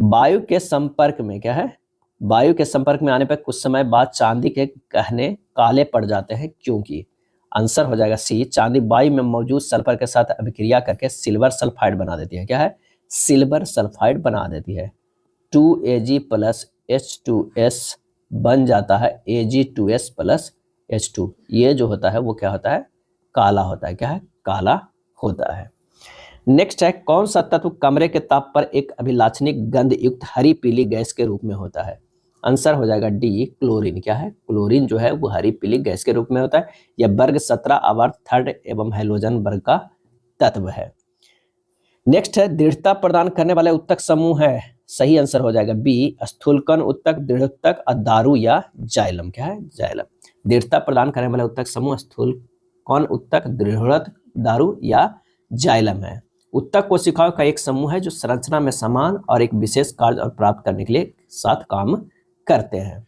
वायु के संपर्क में, क्या है? वायु के संपर्क में आने पर कुछ समय बाद चांदी के गहने काले पड़ जाते हैं, क्योंकि आंसर हो जाएगा सी, चांदी वायु में मौजूद सल्फर के साथ अभिक्रिया करके सिल्वर सल्फाइड बना देती है। क्या है? सिल्वर सल्फाइड बना देती है। 2Ag + H2S बन जाता है Ag2S + H2। ये जो होता है वो क्या होता है? काला होता है। क्या है? काला होता है। नेक्स्ट है कौन सा तत्व कमरे के ताप पर एक अभिलाषणीय गंध युक्त हरी पीली गैस के रूप में होता है? आंसर हो जाएगा डी, क्लोरीन। क्या है? क्लोरीन जो है वो हरी पीली गैस के रूप में होता है। यह वर्ग 17 आवर्त थर्ड एवं हैलोजन वर्ग का तत्व है। नेक्स्ट है दृढ़ता प्रदान करने वाले उत्तक समूह है। सही आंसर हो जाएगा बी, स्थूलकण उत्तक, दृढ़ उत्तक, दारू या जाइलम। क्या है? जाइलम। दृढ़ता प्रदान करने वाले उत्तक समूह स्थूलकण उत्तक, दृढ़, दारू या जाइलम है। उत्तक कोशिकाओं का एक समूह है जो संरचना में समान और एक विशेष कार्य और प्राप्त करने के लिए साथ काम करते हैं।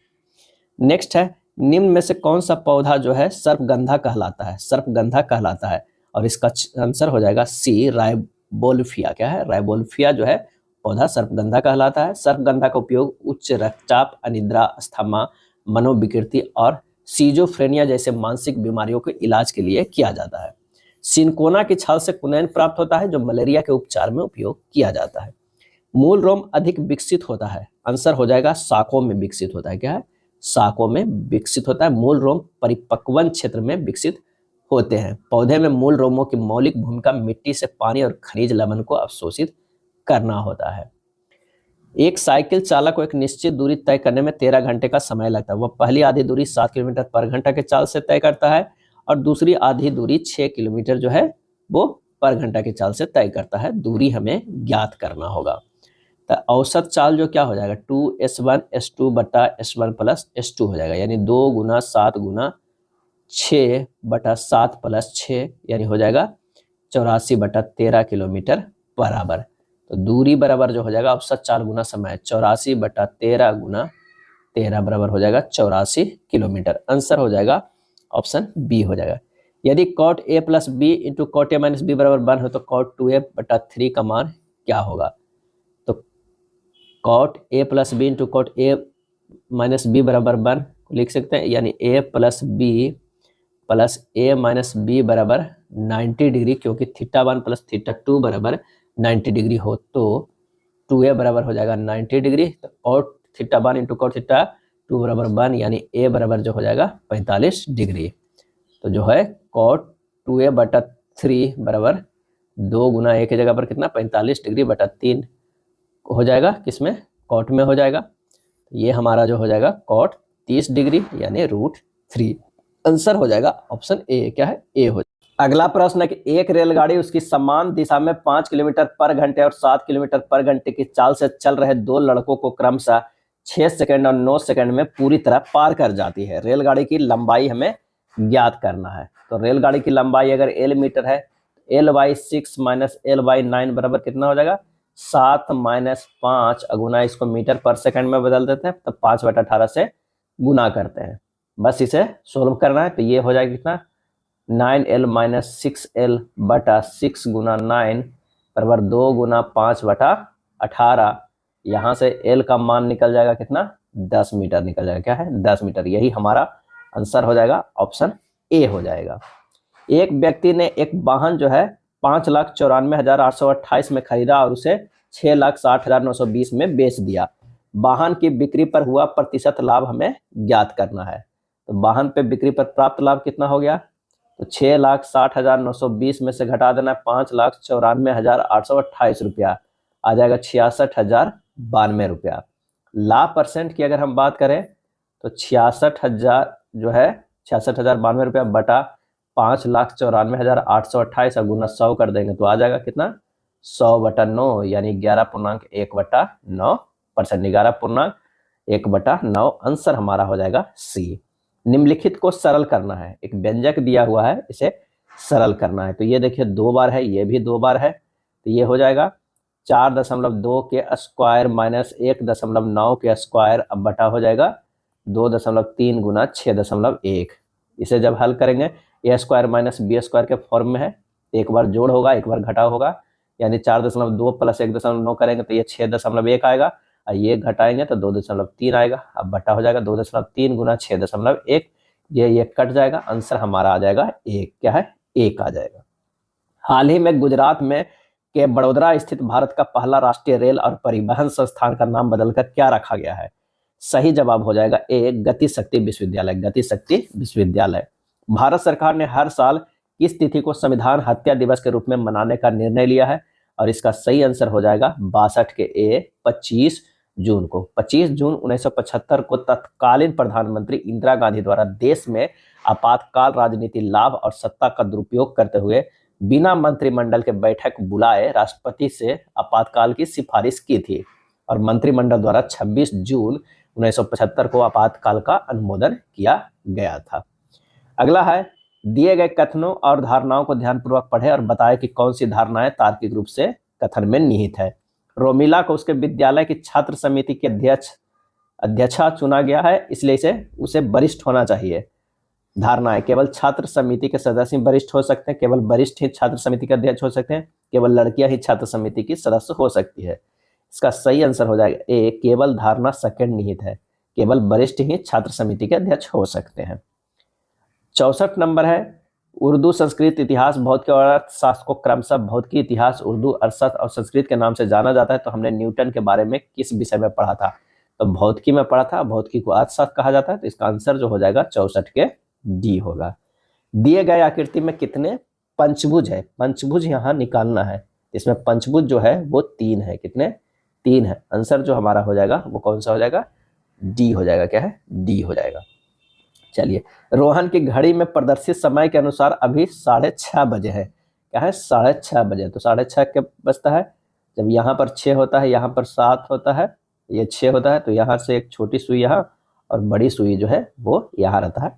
नेक्स्ट है निम्न में से कौन सा पौधा जो है सर्पगंधा कहलाता है? सर्पगंधा कहलाता है, और इसका आंसर हो जाएगा सी, राइबोल्फिया। क्या है? राइबोल्फिया जो है पौधा सर्पगंधा कहलाता है। सर्पगंधा का उपयोग उच्च रक्तचाप, अनिद्रा, अस्थमा, मनोविकृति और सीजोफ्रेनिया जैसे मानसिक बीमारियों के इलाज के लिए किया जाता है। सिनकोना की छाल से कुनैन प्राप्त होता है, जो मलेरिया के उपचार में उपयोग किया जाता है। मूल रोम अधिक विकसित होता है। आंसर हो जाएगा शाखों में विकसित होता है। क्या है? शाखों में विकसित होता है। मूल रोम परिपक्वन क्षेत्र में विकसित होते हैं। पौधे में मूल रोमों की मौलिक भूमिका मिट्टी से पानी और खनिज लवण को अवशोषित करना होता है। एक साइकिल चालक को एक निश्चित दूरी तय करने में 13 घंटे का समय लगता है। वह पहली आधी दूरी 7 किलोमीटर पर घंटा के चाल से तय करता है और दूसरी आधी दूरी 6 किलोमीटर जो है वो पर घंटा की चाल से तय करता है। दूरी हमें ज्ञात करना होगा। तो औसत चाल जो क्या हो जाएगा 2s1 s2 बटा s1 प्लस s2 हो जाएगा, यानी 2 × 7 × 6 बटा 7 प्लस 6, यानी हो जाएगा 84 बटा 13 किलोमीटर बराबर। तो दूरी बराबर जो हो जाएगा औसत चाल गुना समय, 84 बटा 13 × 13 बराबर हो जाएगा 84 किलोमीटर। आंसर हो जाएगा ऑप्शन बी हो जाएगा। यदि cot a + b × cot a - b बराबर 1 हो तो cot 2a बटा 3 का मान क्या होगा? तो cot a + b × cot a - b बराबर 1 लिख सकते हैं, यानी a + b + a - b बराबर 90 डिग्री, क्योंकि θ1 + θ2 बराबर 90 डिग्री हो तो 2a बराबर हो जाएगा 90 डिग्री। तो cot θ1 × cot θ2 बराबर 1, यानी a बराबर जो हो जाएगा 45 डिग्री। तो जो है cot 2a बटा 3 बराबर 2 × a की जगह पर कितना 45 डिग्री बटा 3 हो जाएगा, किसमें? cot में हो जाएगा। ये हमारा जो हो जाएगा cot 30 डिग्री यानी √3। आंसर हो जाएगा ऑप्शन ए। क्या है? ए हो। अगला प्रश्न है कि एक रेलगाड़ी उसकी समान दिशा में 5 किलोमीटर पर घंटे और 7 किलोमीटर पर घंटे की चाल से चल रहे दो लड़कों को क्रमशः 6 सेकंड और 9 सेकंड में पूरी तरह पार कर जाती है। रेलगाड़ी की लंबाई हमें ज्ञात करना है। तो रेलगाड़ी की लंबाई अगर l मीटर है, l/6 - l/9 बराबर कितना हो जाएगा 7 - 5 गुना इसको मीटर पर सेकंड में बदल देते हैं, तो 5/18 से गुना करते हैं। बस इसे सोल्व करना है। तो ये हो जाएगा कितना 9l - 6l बटा 6 × 9 बराबर 2 × 5/18। यहाँ से l का मान निकल जाएगा कितना 10 मीटर निकल जाएगा। क्या है? 10 मीटर। यही हमारा आंसर हो जाएगा ऑप्शन ए हो जाएगा। एक व्यक्ति ने एक वाहन जो है 5,94,828 में खरीदा और उसे 6,60,920 में बेच दिया। वाहन की बिक्री पर हुआ प्रतिशत लाभ हमें ज्ञात करना है। तो वाहन पे बिक्री पर प्राप्त लाभ कितना हो गया, तो 6,60,920 में से घटा देना 5,94,828 रुपया, आ जाएगा 66,092 रुपया। लाभ परसेंट की अगर हम बात करें तो 66,000 जो है 66,092 रुपया बटा 5,94,828 गुना 100 कर देंगे तो आ जाएगा कितना 100/9 यानी 11.1/9%, 11.1/9 आंसर हमारा हो जाएगा सी। निम्नलिखित को सरल करना है, एक व्यंजक दिया हुआ है, इसे सरल करना है। तो ये देखिए 2 बार है, ये भी 2 बार है, तो ये हो जाएगा 4.2 के स्क्वायर माइनस 1.9 के स्क्वायर, अब बटा हो जाएगा 2.3 गुना 6.1। इसे जब हल करेंगे ए स्क्वायर माइनस बी स्क्वायर के फॉर्म में है, एक बार जोड़ होगा एक बार घटाव होगा, यानी 4.2 प्लस 1.9 करेंगे तो ये 6.1 आएगा, और ये घटाएंगे तो 2.3 आएगा, अब बटा हो जाएगा 2.3 गुना 6.1, ये कट जाएगा, आंसर हमारा आ जाएगा 1, क्या है 1 आ जाएगा। हाल ही में गुजरात में के बड़ोदरा स्थित भारत का पहला राष्ट्रीय रेल और परिवहन संस्थान का नाम बदलकर क्या रखा गया है? सही जवाब हो जाएगा ए, गति शक्ति विश्वविद्यालय, गति शक्ति विश्वविद्यालय। भारत सरकार ने हर साल किस तिथि को संविधान हत्या दिवस के रूप में मनाने का निर्णय लिया है? और इसका सही आंसर हो जाएगा 62 के ए, 25 जून को। 25 जून 1975 को तत्कालीन प्रधानमंत्री इंदिरा गांधी द्वारा देश में आपातकाल राजनीति लाभ और सत्ता का दुरुपयोग करते हुए बिना मंत्रिमंडल के बैठक बुलाए राष्ट्रपति से आपातकाल की सिफारिश की थी, और मंत्रिमंडल द्वारा 26 जून 1975 को आपातकाल का अनुमोदन किया गया था। अगला है, दिए गए कथनों और धारणाओं को ध्यानपूर्वक पढ़ें और बताएं कि कौन सी धारणाएं तार्किक रूप से कथन में निहित है। रोमिला को उसके विद्यालय की छात्र समिति के अध्यक्षा चुना गया है, इसलिए उसे वरिष्ठ होना चाहिए। धारणा है, केवल छात्र समिति के सदस्य वरिष्ठ हो सकते हैं, केवल वरिष्ठ ही छात्र समिति के अध्यक्ष हो सकते हैं, केवल लड़कियां ही छात्र समिति की सदस्य हो सकती है। इसका सही आंसर हो जाएगा ए, केवल धारणा सेकंड निहित है, केवल वरिष्ठ ही छात्र समिति के अध्यक्ष हो सकते हैं। 64 नंबर है, उर्दू, संस्कृत, इतिहास, भौतिकी और अर्थशास्त्र को क्रमशः भौतिकी, इतिहास, उर्दू, अर्थशास्त्र और संस्कृत के नाम से जाना जाता है। तो हमने न्यूटन के बारे में किस विषय में पढ़ा था? तो भौतिकी में पढ़ा था, भौतिकी को अर्थशास्त्र कहा जाता है। तो इसका आंसर जो हो जाएगा 64 के डी होगा। दिए गए आकृति में कितने पंचभुज है? पंचभुज यहाँ निकालना है, इसमें पंचभुज जो है वो 3 है। कितने? 3 है। आंसर जो हमारा हो जाएगा वो कौन सा हो जाएगा? डी हो जाएगा। क्या है? डी हो जाएगा। चलिए, रोहन की घड़ी में प्रदर्शित समय के अनुसार अभी 6:30 बजे है। क्या है? 6:30 बजे। तो 6:30 के बजता है जब यहाँ पर 6 होता है, यहाँ पर 7 होता है, ये 6 होता है, तो यहाँ से एक छोटी सुई यहाँ और बड़ी सुई जो है वो यहाँ रहता है।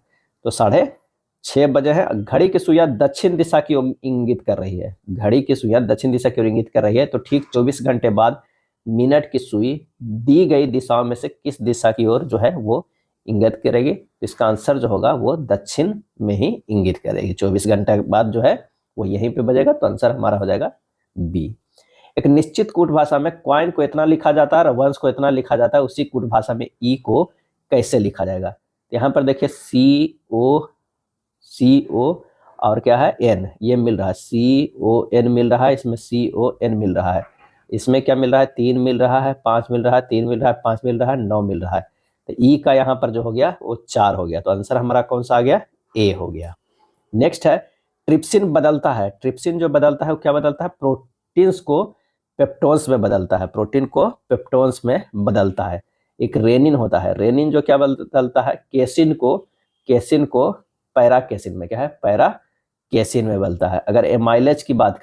तो 6:30 बजे है। घड़ी की सुइयां दक्षिण दिशा की ओर इंगित कर रही है। घड़ी की सुइयां दक्षिण दिशा की ओर इंगित कर रही है। तो ठीक 24 घंटे बाद मिनट की सुई दी गई दिशाओं में से किस दिशा की ओर जो है वो इंगित करेगी? इसका आंसर जो होगा वो दक्षिण में ही इंगित करेगी। 24 घंटे बाद जो है वो यहीं पे बजेगा। तो आंसर हमारा हो जाएगा बी। एक निश्चित कूट भाषा में कॉइन को इतना लिखा जाता है और वंश को इतना लिखा जाता है, उसी कूट भाषा में ई को कैसे लिखा जाएगा? यहाँ पर देखिए CO और क्या है एन, ये मिल रहा है, CON मिल रहा है, इसमें CON मिल रहा है, इसमें क्या मिल रहा है? 3 मिल रहा है, 5 मिल रहा है, 3 मिल रहा है, 5 मिल रहा है, 9 मिल रहा है। तो ई का यहाँ पर जो हो गया वो 4 हो गया। तो आंसर हमारा कौन सा आ गया? ए हो गया। नेक्स्ट है, ट्रिप्सिन बदलता है। ट्रिप्सिन जो बदलता है वो क्या बदलता है? प्रोटीन्स को पेप्टोन्स में बदलता है। प्रोटीन को पेप्टोन्स में बदलता है। एक रेनिन होता है, रेनिन जो क्या बदलता है? केसिन को पैरा केसिन में, क्या है? पैरा केसिन में बदलता है। अगर एमाइलेज की बात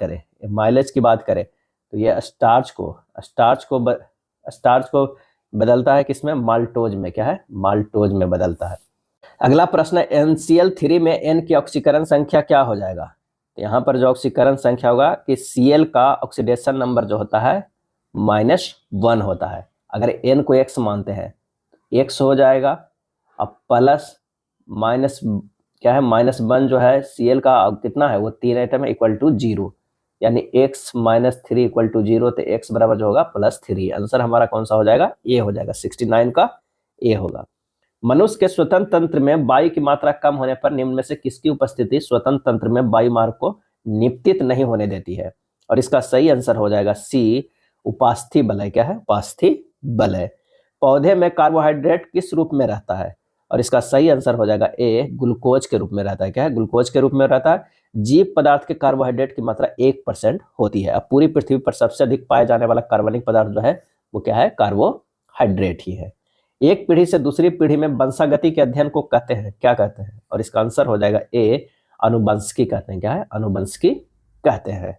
करें तो ये स्टार्च को बदलता है किसमें? माल्टोज में। क्या है? माल्टोज में बदलता है। अगला प्रश्न है, NCl3 में N की ऑक्सीकरण संख्या क्या हो जाएगा? तो यहाँ पर जो ऑक्सीकरण संख्या होगा कि Cl का ऑक्सीडेशन नंबर जो होता है -1 होता है। अगर N को X मानते हैं तो X हो जाएगा। अब प्लस माइनस क्या है? -1 जो है Cl का कितना है? वो 3 आइटम है, इक्वल टू 0, यानी x - 3 इक्वल टू 0। तो x बराबर जो होगा +3। आंसर हमारा कौन सा हो जाएगा? ए हो जाएगा। 69 का ए होगा। मनुष्य के स्वतंत्र तंत्र में वायु की मात्रा कम होने पर निम्न में से किसकी उपस्थिति स्वतंत्र तंत्र में वायु मार्ग को निपतित नहीं होने देती है? और इसका सही आंसर हो जाएगा सी, उपास्थि बलय। क्या है? उपास्थि बलय। पौधे में कार्बोहाइड्रेट किस रूप में रहता है? और इसका सही आंसर हो जाएगा ए, ग्लूकोज के रूप में रहता है। क्या है? ग्लूकोज के रूप में रहता है। जीव पदार्थ के कार्बोहाइड्रेट की मात्रा 1% होती है। अब पूरी पृथ्वी पर सबसे अधिक पाया जाने वाला कार्बनिक पदार्थ जो है वो क्या है? कार्बोहाइड्रेट ही है। एक पीढ़ी से दूसरी पीढ़ी में वंशागति के अध्ययन को कहते हैं, क्या कहते हैं? और इसका आंसर हो जाएगा ए, अनुवंशिकी कहते हैं। क्या है? अनुवंशिकी कहते हैं।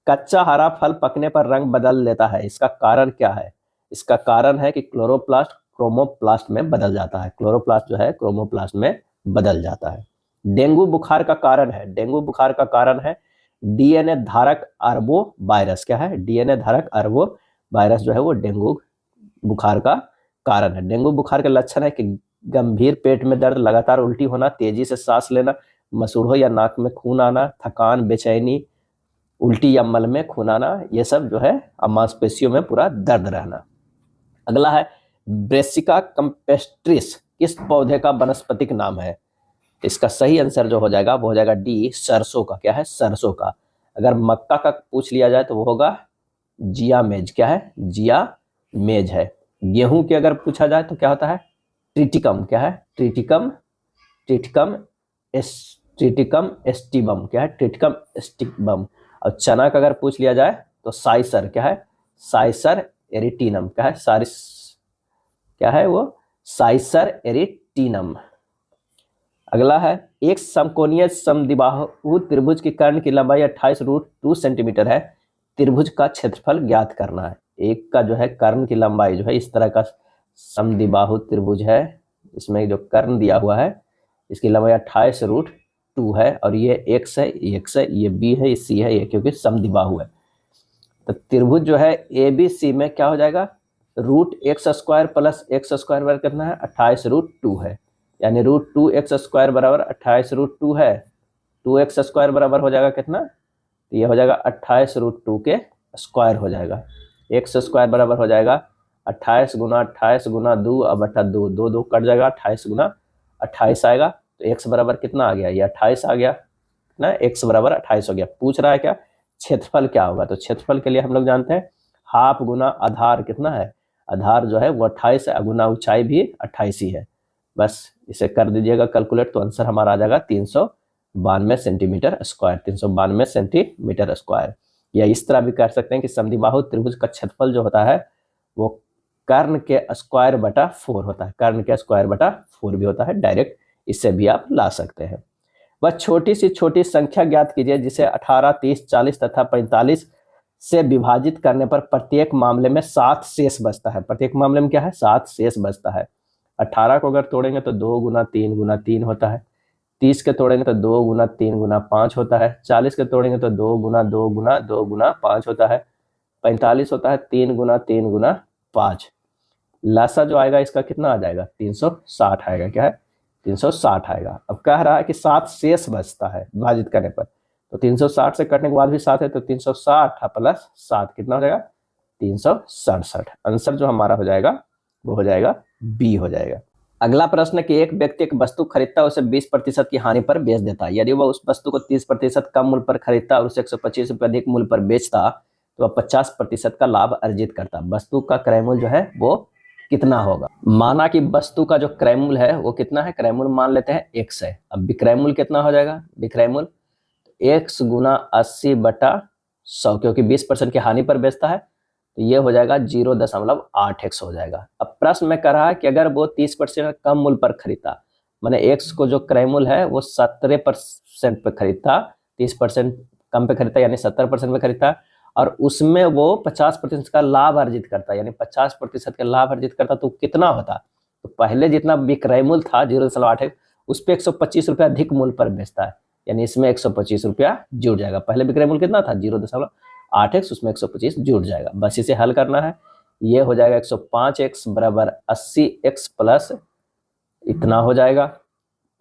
कच्चा हरा फल पकने पर रंग बदल लेता है, इसका कारण क्या है? इसका कारण है कि क्लोरोप्लास्ट क्रोमोप्लास्ट में बदल जाता है। क्लोरोप्लास्ट जो है क्रोमोप्लास्ट में बदल जाता है। डेंगू बुखार का कारण है, डेंगू बुखार का कारण है डीएनए धारक अरबो वायरस। क्या है? डीएनए धारक अरबो वायरस जो है वो डेंगू बुखार का कारण है। डेंगू बुखार के लक्षण है कि गंभीर पेट में दर्द, लगातार उल्टी होना, तेजी से सांस लेना, मसूड़ों या नाक में खून आना, थकान, बेचैनी, उल्टी या मल में खून आना, ये सब जो है मांसपेशियों में पूरा दर्द रहना। अगला है ब्रेसिका कैम्पेस्ट्रिस किस पौधे का वानस्पतिक नाम है? इसका सही आंसर जो हो जाएगा वो हो जाएगा डी, सरसों का। क्या है? सरसों का। अगर मक्का का पूछ लिया जाए तो वो होगा जिया मेज। क्या है? जिया मेज है। गेहूं की अगर पूछा जाए तो क्या होता है? ट्रिटिकम। क्या है? Triticum, Triticum Triticum aestivum. क्या है? Triticum aestivum. और चना का अगर पूछ लिया जाए तो साइसर। क्या है? साइसर एरिटिनम। क्या है? सारिस, क्या है वो? साइसर एरिटिनम। अगला है एक समकोणीय समद्विबाहु त्रिभुज की कर्ण की लंबाई 28√2 सेंटीमीटर है, त्रिभुज का क्षेत्रफल ज्ञात करना है। एक का जो है कर्ण की लंबाई जो है, इस तरह का समद्विबाहु त्रिभुज है, इसमें जो कर्ण दिया हुआ है इसकी लंबाई 28√2 है, और ये एक्स है, ये बी है, ये सी है, ये क्योंकि समद्विबाहु है। तो त्रिभुज जो है ए बी सी में क्या हो जाएगा? √x² प्लस x² वर्ग कितना है? 28√2 है, यानी √2x² बराबर 28√2 है। 2x² बराबर हो जाएगा कितना? तो ये हो जाएगा 28√2 के स्क्वायर हो जाएगा। x² बराबर हो जाएगा 28 गुना 28 गुना 2 अब 2 2 2 कट जाएगा, 28 गुना 28 आएगा। तो x बराबर कितना आ गया? ये 28 आ गया। कितना? x बराबर 28 हो गया। पूछ रहा है क्या क्षेत्रफल क्या होगा? तो क्षेत्रफल के लिए हम लोग जानते हैं हाफ गुना आधार कितना है? आधार जो है वो 28 है, गुना ऊंचाई भी 28 ही है। बस इसे कर दीजिएगा कैलकुलेट, तो आंसर हमारा आ जाएगा 392 सेंटीमीटर स्क्वायर। 392 centimetre square. या इस तरह भी कर सकते हैं कि समद्विबाहु त्रिभुज का क्षेत्रफल जो होता है वो कर्ण के स्क्वायर बटा 4 होता है। कर्ण के स्क्वायर बटा 4 भी होता है, डायरेक्ट इससे भी आप ला सकते हैं। वह छोटी सी छोटी संख्या ज्ञात कीजिए जिसे 18, 30, 40 तथा 45 से विभाजित करने पर प्रत्येक मामले में 7 शेष बचता है। प्रत्येक मामले में क्या है? 7 शेष बचता है। 18 को अगर तोड़ेंगे तो 2 गुना 3 गुना 3 होता है। 30 के तोड़ेंगे तो 2 गुना 3 गुना 5 होता है। 40 के तोड़ेंगे तो 2 गुना 2 गुना 2 गुना 5 होता है। 45 होता है 3 गुना 3 गुना 5। लासा जो आएगा इसका कितना आ जाएगा? 360 आएगा। क्या है? 360 आएगा। अब कह रहा है कि 7 शेष बचता है विभाजित करने पर, तो 360 से कटने के बाद भी 7 है, तो 360 प्लस 7 कितना हो जाएगा? 367। आंसर जो हमारा हो जाएगा वो हो जाएगा बी हो जाएगा। अगला प्रश्न कि एक व्यक्ति एक वस्तु खरीदता है, उसे 20% की हानि पर बेच देता है। यदि वह उस वस्तु को 30% कम मूल्य पर खरीदता और उसे 125 रुपये अधिक मूल्य पर बेचता तो वह 50% का लाभ अर्जित करता। वस्तु का क्रय मूल्य जो है वो कितना होगा? माना कि वस्तु का जो क्रय मूल्य है वो कितना है? क्रय मूल्य मान लेते हैं x है। अब विक्रय मूल्य कितना हो जाएगा? विक्रय मूल्य x गुना 80 बटा 100, क्योंकि 20% की हानि पर बेचता है तो ये हो जाएगा 0.8x हो जाएगा। अब प्रश्न में कह रहा है कि अगर वो 30% कम मूल्य पर खरीदता, माने x को जो क्रय मूल्य है वो 17% पे खरीदता, 30% कम पे खरीदता यानी 70% पे खरीदता, और उसमें वो 50% का लाभ अर्जित करता, यानी 50% का लाभ अर्जित करता, तो कितना होता? तो पहले जितना विक्रय मूल्य था 0.8 उस पर 125 रुपया अधिक मूल्य पर बेचता है, यानी इसमें 125 रुपया जुड़ जाएगा। पहले विक्रय मूल्य कितना था? 0.8x, उसमें 125 जुड़ जाएगा। बस इसे हल करना है। ये हो जाएगा 105x बराबर 80x प्लस इतना हो जाएगा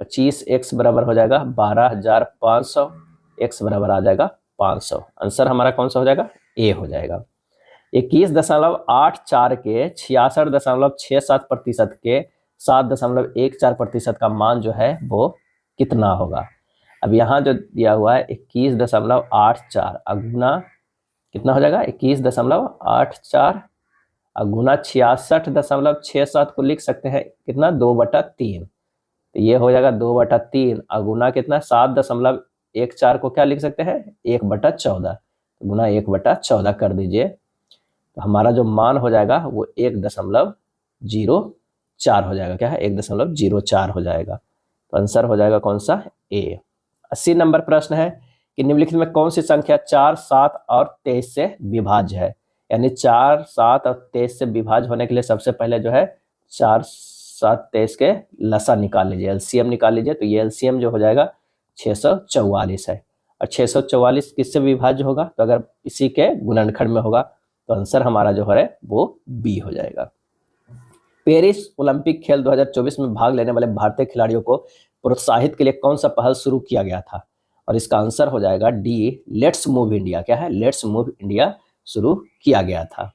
25x बराबर हो जाएगा 12,500, x बराबर आ जाएगा 500। आंसर हमारा कौन सा हो जाएगा? ए हो जाएगा। 21.84 के 66.67% के 7.14% का मान जो है वो कितना होगा? अब यहाँ जो दिया हुआ है 21.84 गुना कितना हो जाएगा 21.84 और गुना 66.67 को लिख सकते हैं कितना 2/3। तो ये हो जाएगा 2/3 और गुना कितना 7.14 को क्या लिख सकते हैं 1/14। गुना 1/14 कर दीजिए तो हमारा जो मान हो जाएगा वो 1.04 हो जाएगा। क्या है 1.04 हो जाएगा। तो आंसर हो जाएगा कौन सा ए। 80 नंबर प्रश्न है कि निम्नलिखित में कौन सी संख्या 4, 7 और 23 से विभाज्य है। यानी 4, 7 और 23 से विभाज्य होने के लिए सबसे पहले जो है 4, 7, 23 के लसा निकाल लीजिए, एलसीएम निकाल लीजिए। तो ये एलसीएम जो हो जाएगा 644 है। और 644 किससे विभाज्य होगा तो अगर इसी के गुणनखंड में होगा तो आंसर हमारा जो है वो बी हो जाएगा। पेरिस ओलंपिक खेल 2024 में भाग लेने वाले भारतीय खिलाड़ियों को प्रोत्साहित के लिए कौन सा पहल शुरू किया गया था। और इसका आंसर हो जाएगा डी, लेट्स मूव इंडिया। क्या है लेट्स मूव इंडिया शुरू किया गया था।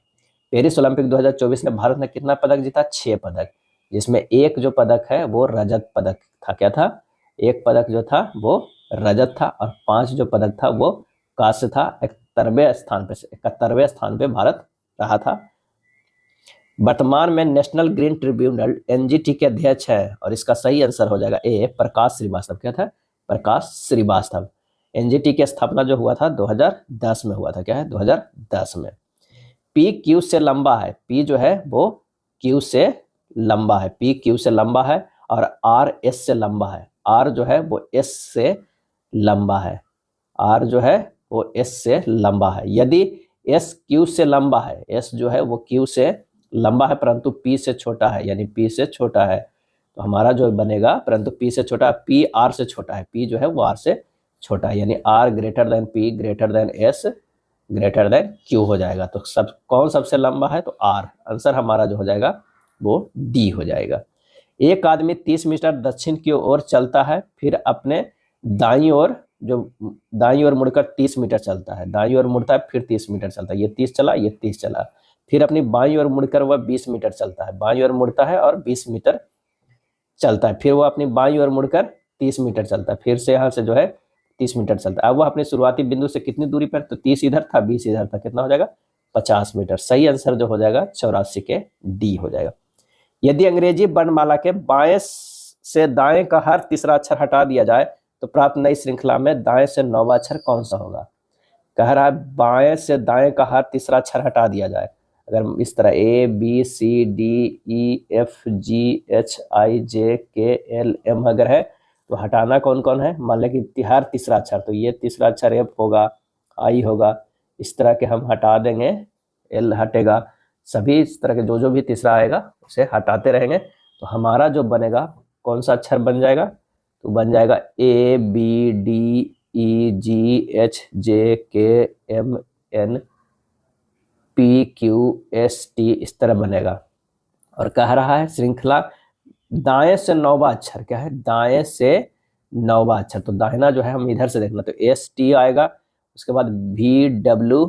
पेरिस ओलंपिक 2024 में भारत ने कितना पदक जीता 6 पदक, जिसमें एक जो पदक है वो रजत पदक था। क्या था एक पदक जो था वो रजत था और 5 जो पदक था वो कांस्य था। 71वें स्थान पे भारत रहा था। वर्तमान में नेशनल ग्रीन ट्रिब्यूनल एनजीटी के अध्यक्ष है और इसका सही आंसर हो जाएगा ए, प्रकाश श्रीवास्तव। क्या था प्रकाश श्रीवास्तव। एनजीटी की स्थापना जो हुआ था 2010 में हुआ था। क्या है 2010 में। पी क्यू से लंबा है, पी जो है वो क्यू से लंबा है, पी क्यू से लंबा है और आर एस से लंबा है। आर जो है वो एस से लंबा है, आर जो है वो एस से लंबा है। यदि एस क्यू से लंबा है, एस जो है वो क्यू से लंबा है परंतु पी से छोटा है, यानी पी से छोटा है तो हमारा जो बनेगा परंतु पी से छोटा, पी आर से छोटा है, पी जो है वो आर से छोटा है, यानी R greater than P greater than S greater than Q हो जाएगा। तो सब कौन सबसे लंबा है तो आर। आंसर हमारा जो हो जाएगा वो डी हो जाएगा। एक आदमी 30 मीटर दक्षिण की ओर चलता है, फिर अपने दाईं ओर मुड़कर 30 मीटर चलता है, दाईं ओर मुड़ता है फिर 30 मीटर चलता है, ये 30 चला ये 30 चला। फिर अपनी बाईं ओर मुड़कर वह 20 मीटर चलता है, बाईं ओर मुड़ता है और 20 मीटर चलता है। फिर वो अपनी बाईं ओर मुड़कर 30 मीटर चलता है, फिर से यहाँ से जो है 30 मीटर चलता है। अब वह अपने शुरुआती बिंदु से कितनी दूरी पर, तो 30 इधर था 20 इधर था, कितना हो जाएगा 50 मीटर। सही आंसर जो हो जाएगा 84 के डी हो जाएगा। यदि अंग्रेजी वर्णमाला के बाएं से दाएं का हर तीसरा अक्षर हटा दिया जाए तो प्राप्त नई श्रृंखला में दाएं से 9वां अक्षर कौन सा होगा। कह रहा है बाएं से दाएं का हर तीसरा अक्षर हटा दिया जाए। अगर इस तरह A B C D E F G H I J K L M अगर है तो हटाना कौन कौन है। मान लें कि हर तीसरा अक्षर, तो ये तीसरा अक्षर एफ होगा, आई होगा, इस तरह के हम हटा देंगे, एल हटेगा, सभी इस तरह के जो भी तीसरा आएगा उसे हटाते रहेंगे। तो हमारा जो बनेगा कौन सा अक्षर बन जाएगा तो बन जाएगा A B D E G H J K M N P Q S T, इस तरह बनेगा। और कह रहा है श्रृंखला दाएं से 9वां अक्षर, क्या है दाएं से 9वां अक्षर, तो दाहिना जो है हम इधर से देखना, तो एस टी आएगा, उसके बाद वी डब्ल्यू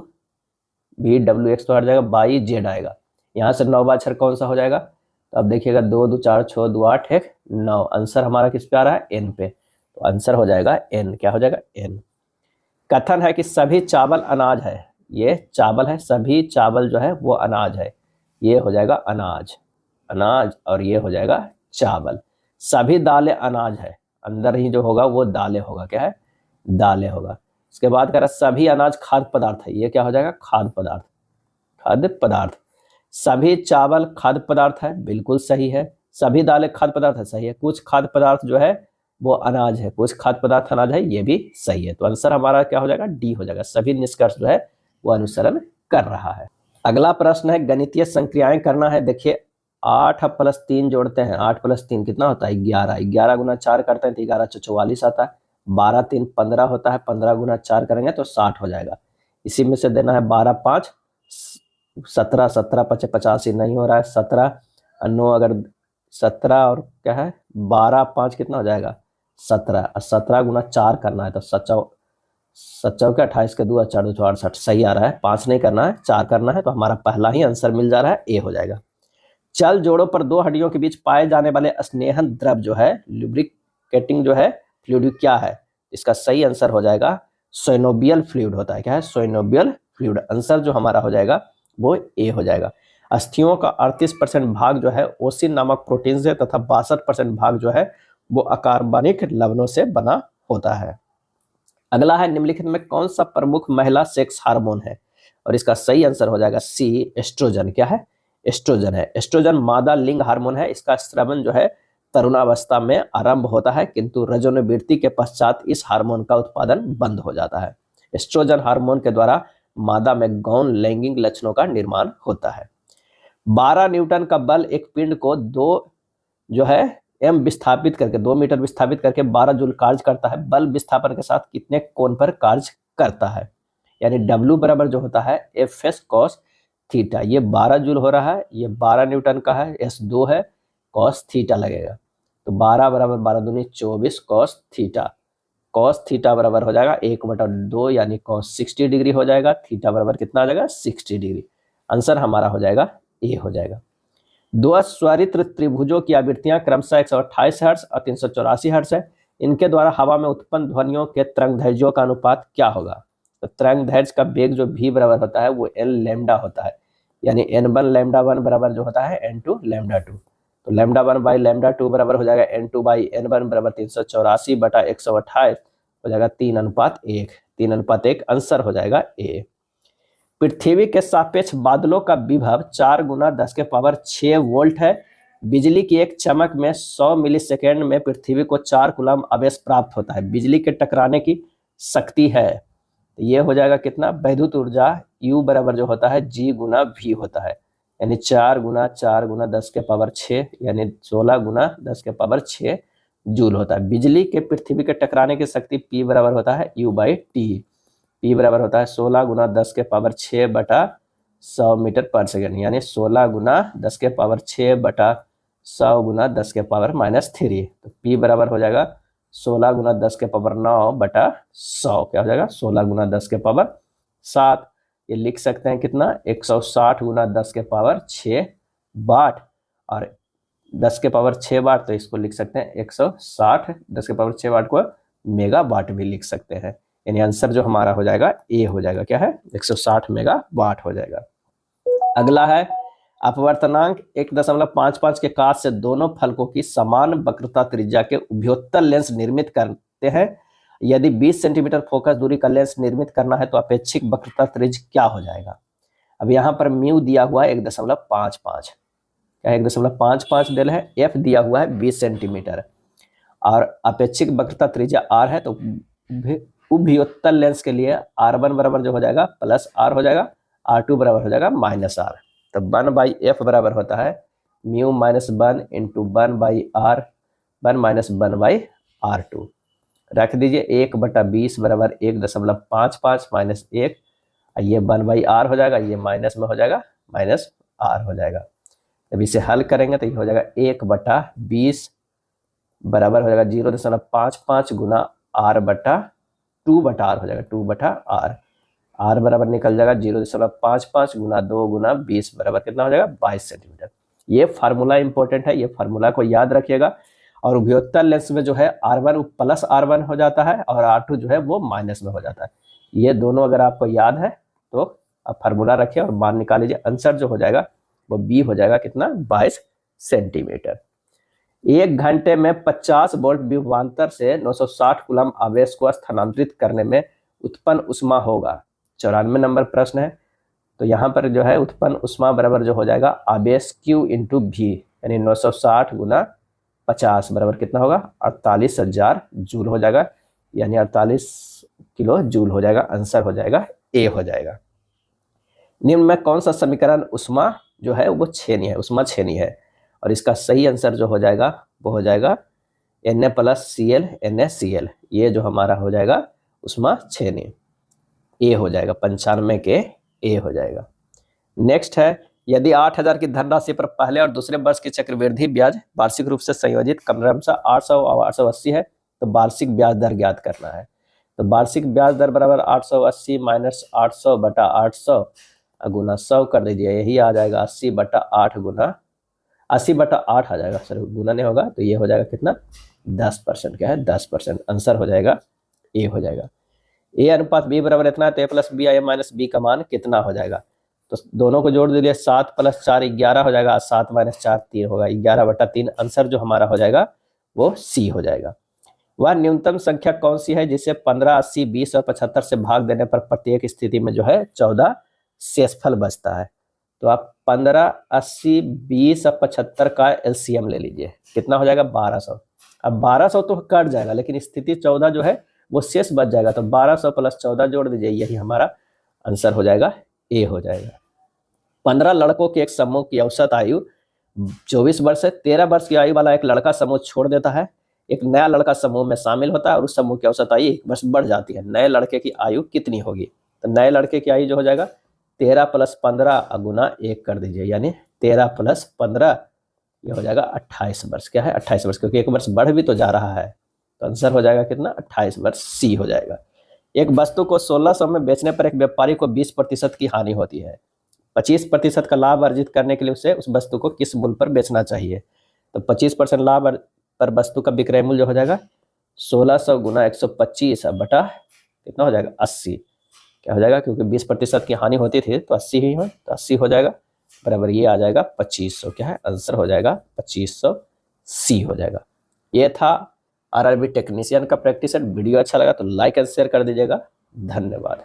एक्स तो हट जाएगा, बाई जेड आएगा। यहाँ से 9वां अक्षर कौन सा हो जाएगा तो अब देखिएगा 2 2 4 6 2 8 1 9। आंसर हमारा किस पे आ रहा है एन पे, तो आंसर हो जाएगा एन। क्या हो जाएगा एन। कथन है कि सभी चावल अनाज है, ये चावल है, सभी चावल जो है वो अनाज है, ये हो जाएगा अनाज, अनाज और ये हो जाएगा चावल। सभी दालें अनाज है, अंदर ही जो होगा वो दालें होगा, क्या है दालें होगा। इसके बाद कह रहा सभी अनाज खाद्य पदार्थ है, ये क्या हो जाएगा खाद्य पदार्थ, खाद्य पदार्थ। सभी चावल खाद्य पदार्थ है, बिल्कुल सही है। सभी दालें खाद्य पदार्थ है, सही है। कुछ खाद्य पदार्थ जो है वो अनाज है, कुछ खाद्य पदार्थ अनाज है, ये भी सही है। तो आंसर हमारा क्या हो जाएगा डी हो जाएगा। सभी निष्कर्ष जो है वो अनुसरण कर रहा है। अगला प्रश्न है गणितीय संक्रियाएं करना है। देखिए 8 + 3 जोड़ते हैं, 8 + 3 कितना होता है 11, 11 गुना 4 करते हैं तो 11 × 44 आता है, 12 3 15 होता है, 15 गुना 4 करेंगे तो 60 हो जाएगा। इसी में से देना है 12 5 17, 17 5 85 नहीं हो रहा है, 17 9 अगर 17 और क्या है 12 5 कितना हो जाएगा 17, और 17 गुना 4 करना है तो 7 के 28 के 2 4 2 68 सही आ रहा है। 5 नहीं करना है 4 करना है, तो हमारा पहला ही आंसर मिल जा रहा है, ए हो जाएगा। चल जोड़ों पर 2 हड्डियों के बीच पाए जाने वाले स्नेहन द्रव जो है लुब्रिकेटिंग जो है फ्लूइड क्या है, इसका सही आंसर हो जाएगा सोइनोबियल फ्लूइड होता है। क्या है सोइनोबियल फ्लूइड। आंसर जो हमारा हो जाएगा वो ए हो जाएगा। अस्थियों का 38% भाग जो है ओसिन नामक प्रोटीन से तथा 62% भाग जो है वो अकार्बनिक लवणों से बना होता है। अगला है, निम्नलिखित में कौन सा प्रमुख महिला सेक्स हार्मोन है? और इसका सही आंसर हो जाएगा सी, एस्ट्रोजन। क्या है? एस्ट्रोजन है। एस्ट्रोजन मादा लिंग हार्मोन है। इसका स्रावन जो है तरुणावस्था में आरंभ होता है, किंतु रजोनिवृत्ति के पश्चात इस हार्मोन का उत्पादन बंद हो जाता है। एस्ट्रोजन हार्मोन के द्वारा मादा में गौण लैंगिक लक्षणों का निर्माण होता है। 12 न्यूटन का बल एक पिंड को 2 जो है एम विस्थापित करके 2 मीटर विस्थापित करके 12 जूल कार्य करता है। बल विस्थापन के साथ कितने कोण पर कार्य करता है? यानी W बराबर जो होता है एफ एस कॉस थीटा। ये 12 जूल हो रहा है, ये 12 न्यूटन का है, एस 2 है, कॉस थीटा लगेगा। तो 12 बराबर 12 दूनी 24 कॉस थीटा। कॉस थीटा बराबर हो जाएगा 1/2 यानी कॉस 60 डिग्री हो जाएगा। थीटा बराबर कितना आ जाएगा? 60 डिग्री। आंसर हमारा हो जाएगा ए हो जाएगा। दो स्वरित्र त्रिभुजों की आवृत्तियां क्रमशः 128 हर्ट्ज और 384 हर्ट्ज है। इनके द्वारा हवा में उत्पन्न ध्वनियों के तरंगदैर्घ्यों का अनुपात क्या होगा? तो तरंगदैर्घ्य का वेग जो v बराबर होता है वो एन लैम्डा होता है, यानी n1 लैम्डा 1 बराबर जो होता है n2 लैम्डा 2। तो लैम्डा 1 बाई लैम्डा 2 बराबर हो जाएगा n2 बाई n1 बराबर 384 बटा 128 हो जाएगा 3:1। 3:1 आंसर हो जाएगा ए। पृथ्वी के सापेक्ष बादलों का विभव 4 गुना 10⁶ वोल्ट है। बिजली की एक चमक में 100 मिलीसेकेंड में पृथ्वी को 4 कूलम आवेश प्राप्त होता है। बिजली के टकराने की शक्ति है, ये हो जाएगा कितना? वैद्युत ऊर्जा U बराबर जो होता है G गुना V होता है, यानी 4 गुना 10⁶ यानी 16 गुना 10⁶ जूल होता है। बिजली के पृथ्वी के टकराने की शक्ति P बराबर होता है U/T। P बराबर होता है 16 गुना 10⁶ बटा 100 मीटर पर सेकेंड, यानी 16 गुना 10⁶ बटा 100 गुना 10⁻³ तो P बराबर हो जाएगा 16 गुना 10⁹ बटा 100। क्या हो जाएगा? 16 गुना 10�7। ये लिख सकते हैं कितना? 160 गुना 10⁶ वाट, और 10⁶ वाट तो इसको लिख सकते हैं 160 10⁶ वाट को मेगा वाट भी लिख सकते हैं। यानी आंसर जो हमारा हो जाएगा ए हो जाएगा। क्या है? 160 मेगा वाट हो जाएगा। अगला है, अपवर्तनांक 1.55 के काट से दोनों फलकों की समान वक्रता त्रिज्या के उभयोत्तल लेंस निर्मित करते हैं। यदि 20 सेंटीमीटर फोकस दूरी का लेंस निर्मित करना है तो अपेक्षिक वक्रता त्रिज्या क्या हो जाएगा? अब यहाँ पर म्यू दिया हुआ है 1.55, क्या 1.55 दिया है, एफ दिया हुआ है 20 सेंटीमीटर और अपेक्षिक वक्रता त्रिज्या आर है। तो उभयोत्तल लेंस के लिए R1 बराबर जो हो जाएगा प्लस आर हो जाएगा, R2 बराबर हो जाएगा माइनस आर। तो 1/f बराबर होता है mu minus 1 into 1/r 1 minus 1/r2। रख दीजिए 1/20 बराबर 1.55 माइनस 1, ये 1/r हो जाएगा, ये माइनस में हो जाएगा माइनस r हो जाएगा। जब इसे हल करेंगे तो ये हो जाएगा 1/20 बराबर हो जाएगा 0.55 गुना r/2/r हो जाएगा 2/r। r बराबर निकल जाएगा 0.55 गुना 2 गुना 20 बराबर कितना हो जाएगा? 22 सेंटीमीटर। ये फार्मूला इंपॉर्टेंट है, ये फार्मूला को याद रखिएगा। और उभयोत्तल लेंस में जो है R1 प्लस R1 हो जाता है और R2 जो है वो माइनस में हो जाता है। ये दोनों अगर आपको याद है तो आप फार्मूला रखिए और मान निकाल लीजिए। आंसर जो हो जाएगा वो बी हो जाएगा कितना? 22 सेंटीमीटर। 1 घंटे में 50 वोल्ट विभवांतर से 960 कूलम आवेश को स्थानांतरित करने में उत्पन्न उष्मा होगा। 94 नंबर प्रश्न है। तो यहाँ पर जो है उत्पन्न उष्मा बराबर जो हो जाएगा आवेश Q इंटू V, यानी 960 गुना 50 बराबर कितना होगा? 48,000 जूल हो जाएगा, यानी 48 किलो जूल हो जाएगा। आंसर हो जाएगा ए हो जाएगा। निम्न में कौन सा समीकरण उष्मा जो है वो छेनी है, उष्मा छेनी है? और इसका सही आंसर जो हो जाएगा वो हो जाएगा Na प्लस Cl NaCl। ये जो हमारा हो जाएगा उष्मा छेनी, ए हो जाएगा। 95 के ए हो जाएगा। नेक्स्ट है, यदि 8,000 की धनराशि पर पहले और दूसरे वर्ष की चक्रवृद्धि ब्याज वार्षिक रूप से संयोजित क्रमशः 800 और 880 है तो वार्षिक ब्याज दर ज्ञात करना है। तो वार्षिक ब्याज दर बराबर 880 माइनस 800 बटा 800 गुना 100 कर दीजिए, यही आ जाएगा 80/8 गुना 80/8 आ जाएगा, सर गुना नहीं होगा तो ये हो जाएगा कितना? 10%। क्या है? 10%। आंसर हो जाएगा ए हो जाएगा। ए अनुपात बी बराबर इतना है तो A plus B I minus B का मान कितना हो जाएगा। तो दोनों को जोड़ दीजिए, 7 + 4 11 हो जाएगा, 7 - 4 3 होगा, 11/3। आंसर जो हमारा हो जाएगा वो सी हो जाएगा। वह न्यूनतम संख्या कौन सी है जिसे 15, 80, 20 और 75 से भाग देने पर प्रत्येक स्थिति में जो है 14 शेषफल बचता है। तो आप 15, 80, 20 और 75 का एलसीएम ले लीजिए, कितना हो जाएगा 1200। अब 1200 तो कट जाएगा लेकिन स्थिति 14 जो है वो शेष बच जाएगा, तो 1200 + 14 जोड़ दीजिए, यही हमारा आंसर हो जाएगा, ए हो जाएगा। 15 लड़कों के एक समूह की औसत आयु 24 वर्ष है। 13 वर्ष की आयु वाला एक लड़का समूह छोड़ देता है, एक नया लड़का समूह में शामिल होता है और उस समूह की औसत आयु 1 वर्ष बढ़ जाती है। नए लड़के की आयु कितनी होगी? तो नए लड़के की आयु जो हो जाएगा 13 + 15 गुना 1 कर दीजिए, यानी 13 + 15 ये हो जाएगा 28 वर्ष। क्या है? 28 वर्ष, क्योंकि 1 वर्ष बढ़ भी तो जा रहा है। तो आंसर हो जाएगा कितना? 28 वर्ष, सी हो जाएगा। एक वस्तु को 1600 में बेचने पर एक व्यापारी को 20% की हानि होती है। 25% का लाभ अर्जित करने के लिए उसे उस वस्तु को किस मूल्य पर बेचना चाहिए? तो 25% लाभ पर वस्तु का विक्रय मूल्य हो जाएगा 1600 गुना 125 बटा कितना हो जाएगा 80। क्या हो जाएगा? क्योंकि 20% की हानि होती थी तो 80 ही हो, तो 80 हो जाएगा बराबर ये आ जाएगा 2500। क्या है? आंसर हो जाएगा 2500, सी हो जाएगा। ये था आरआरबी टेक्नीशियन का प्रैक्टिस सेट। वीडियो अच्छा लगा तो लाइक एंड शेयर कर दीजिएगा। धन्यवाद।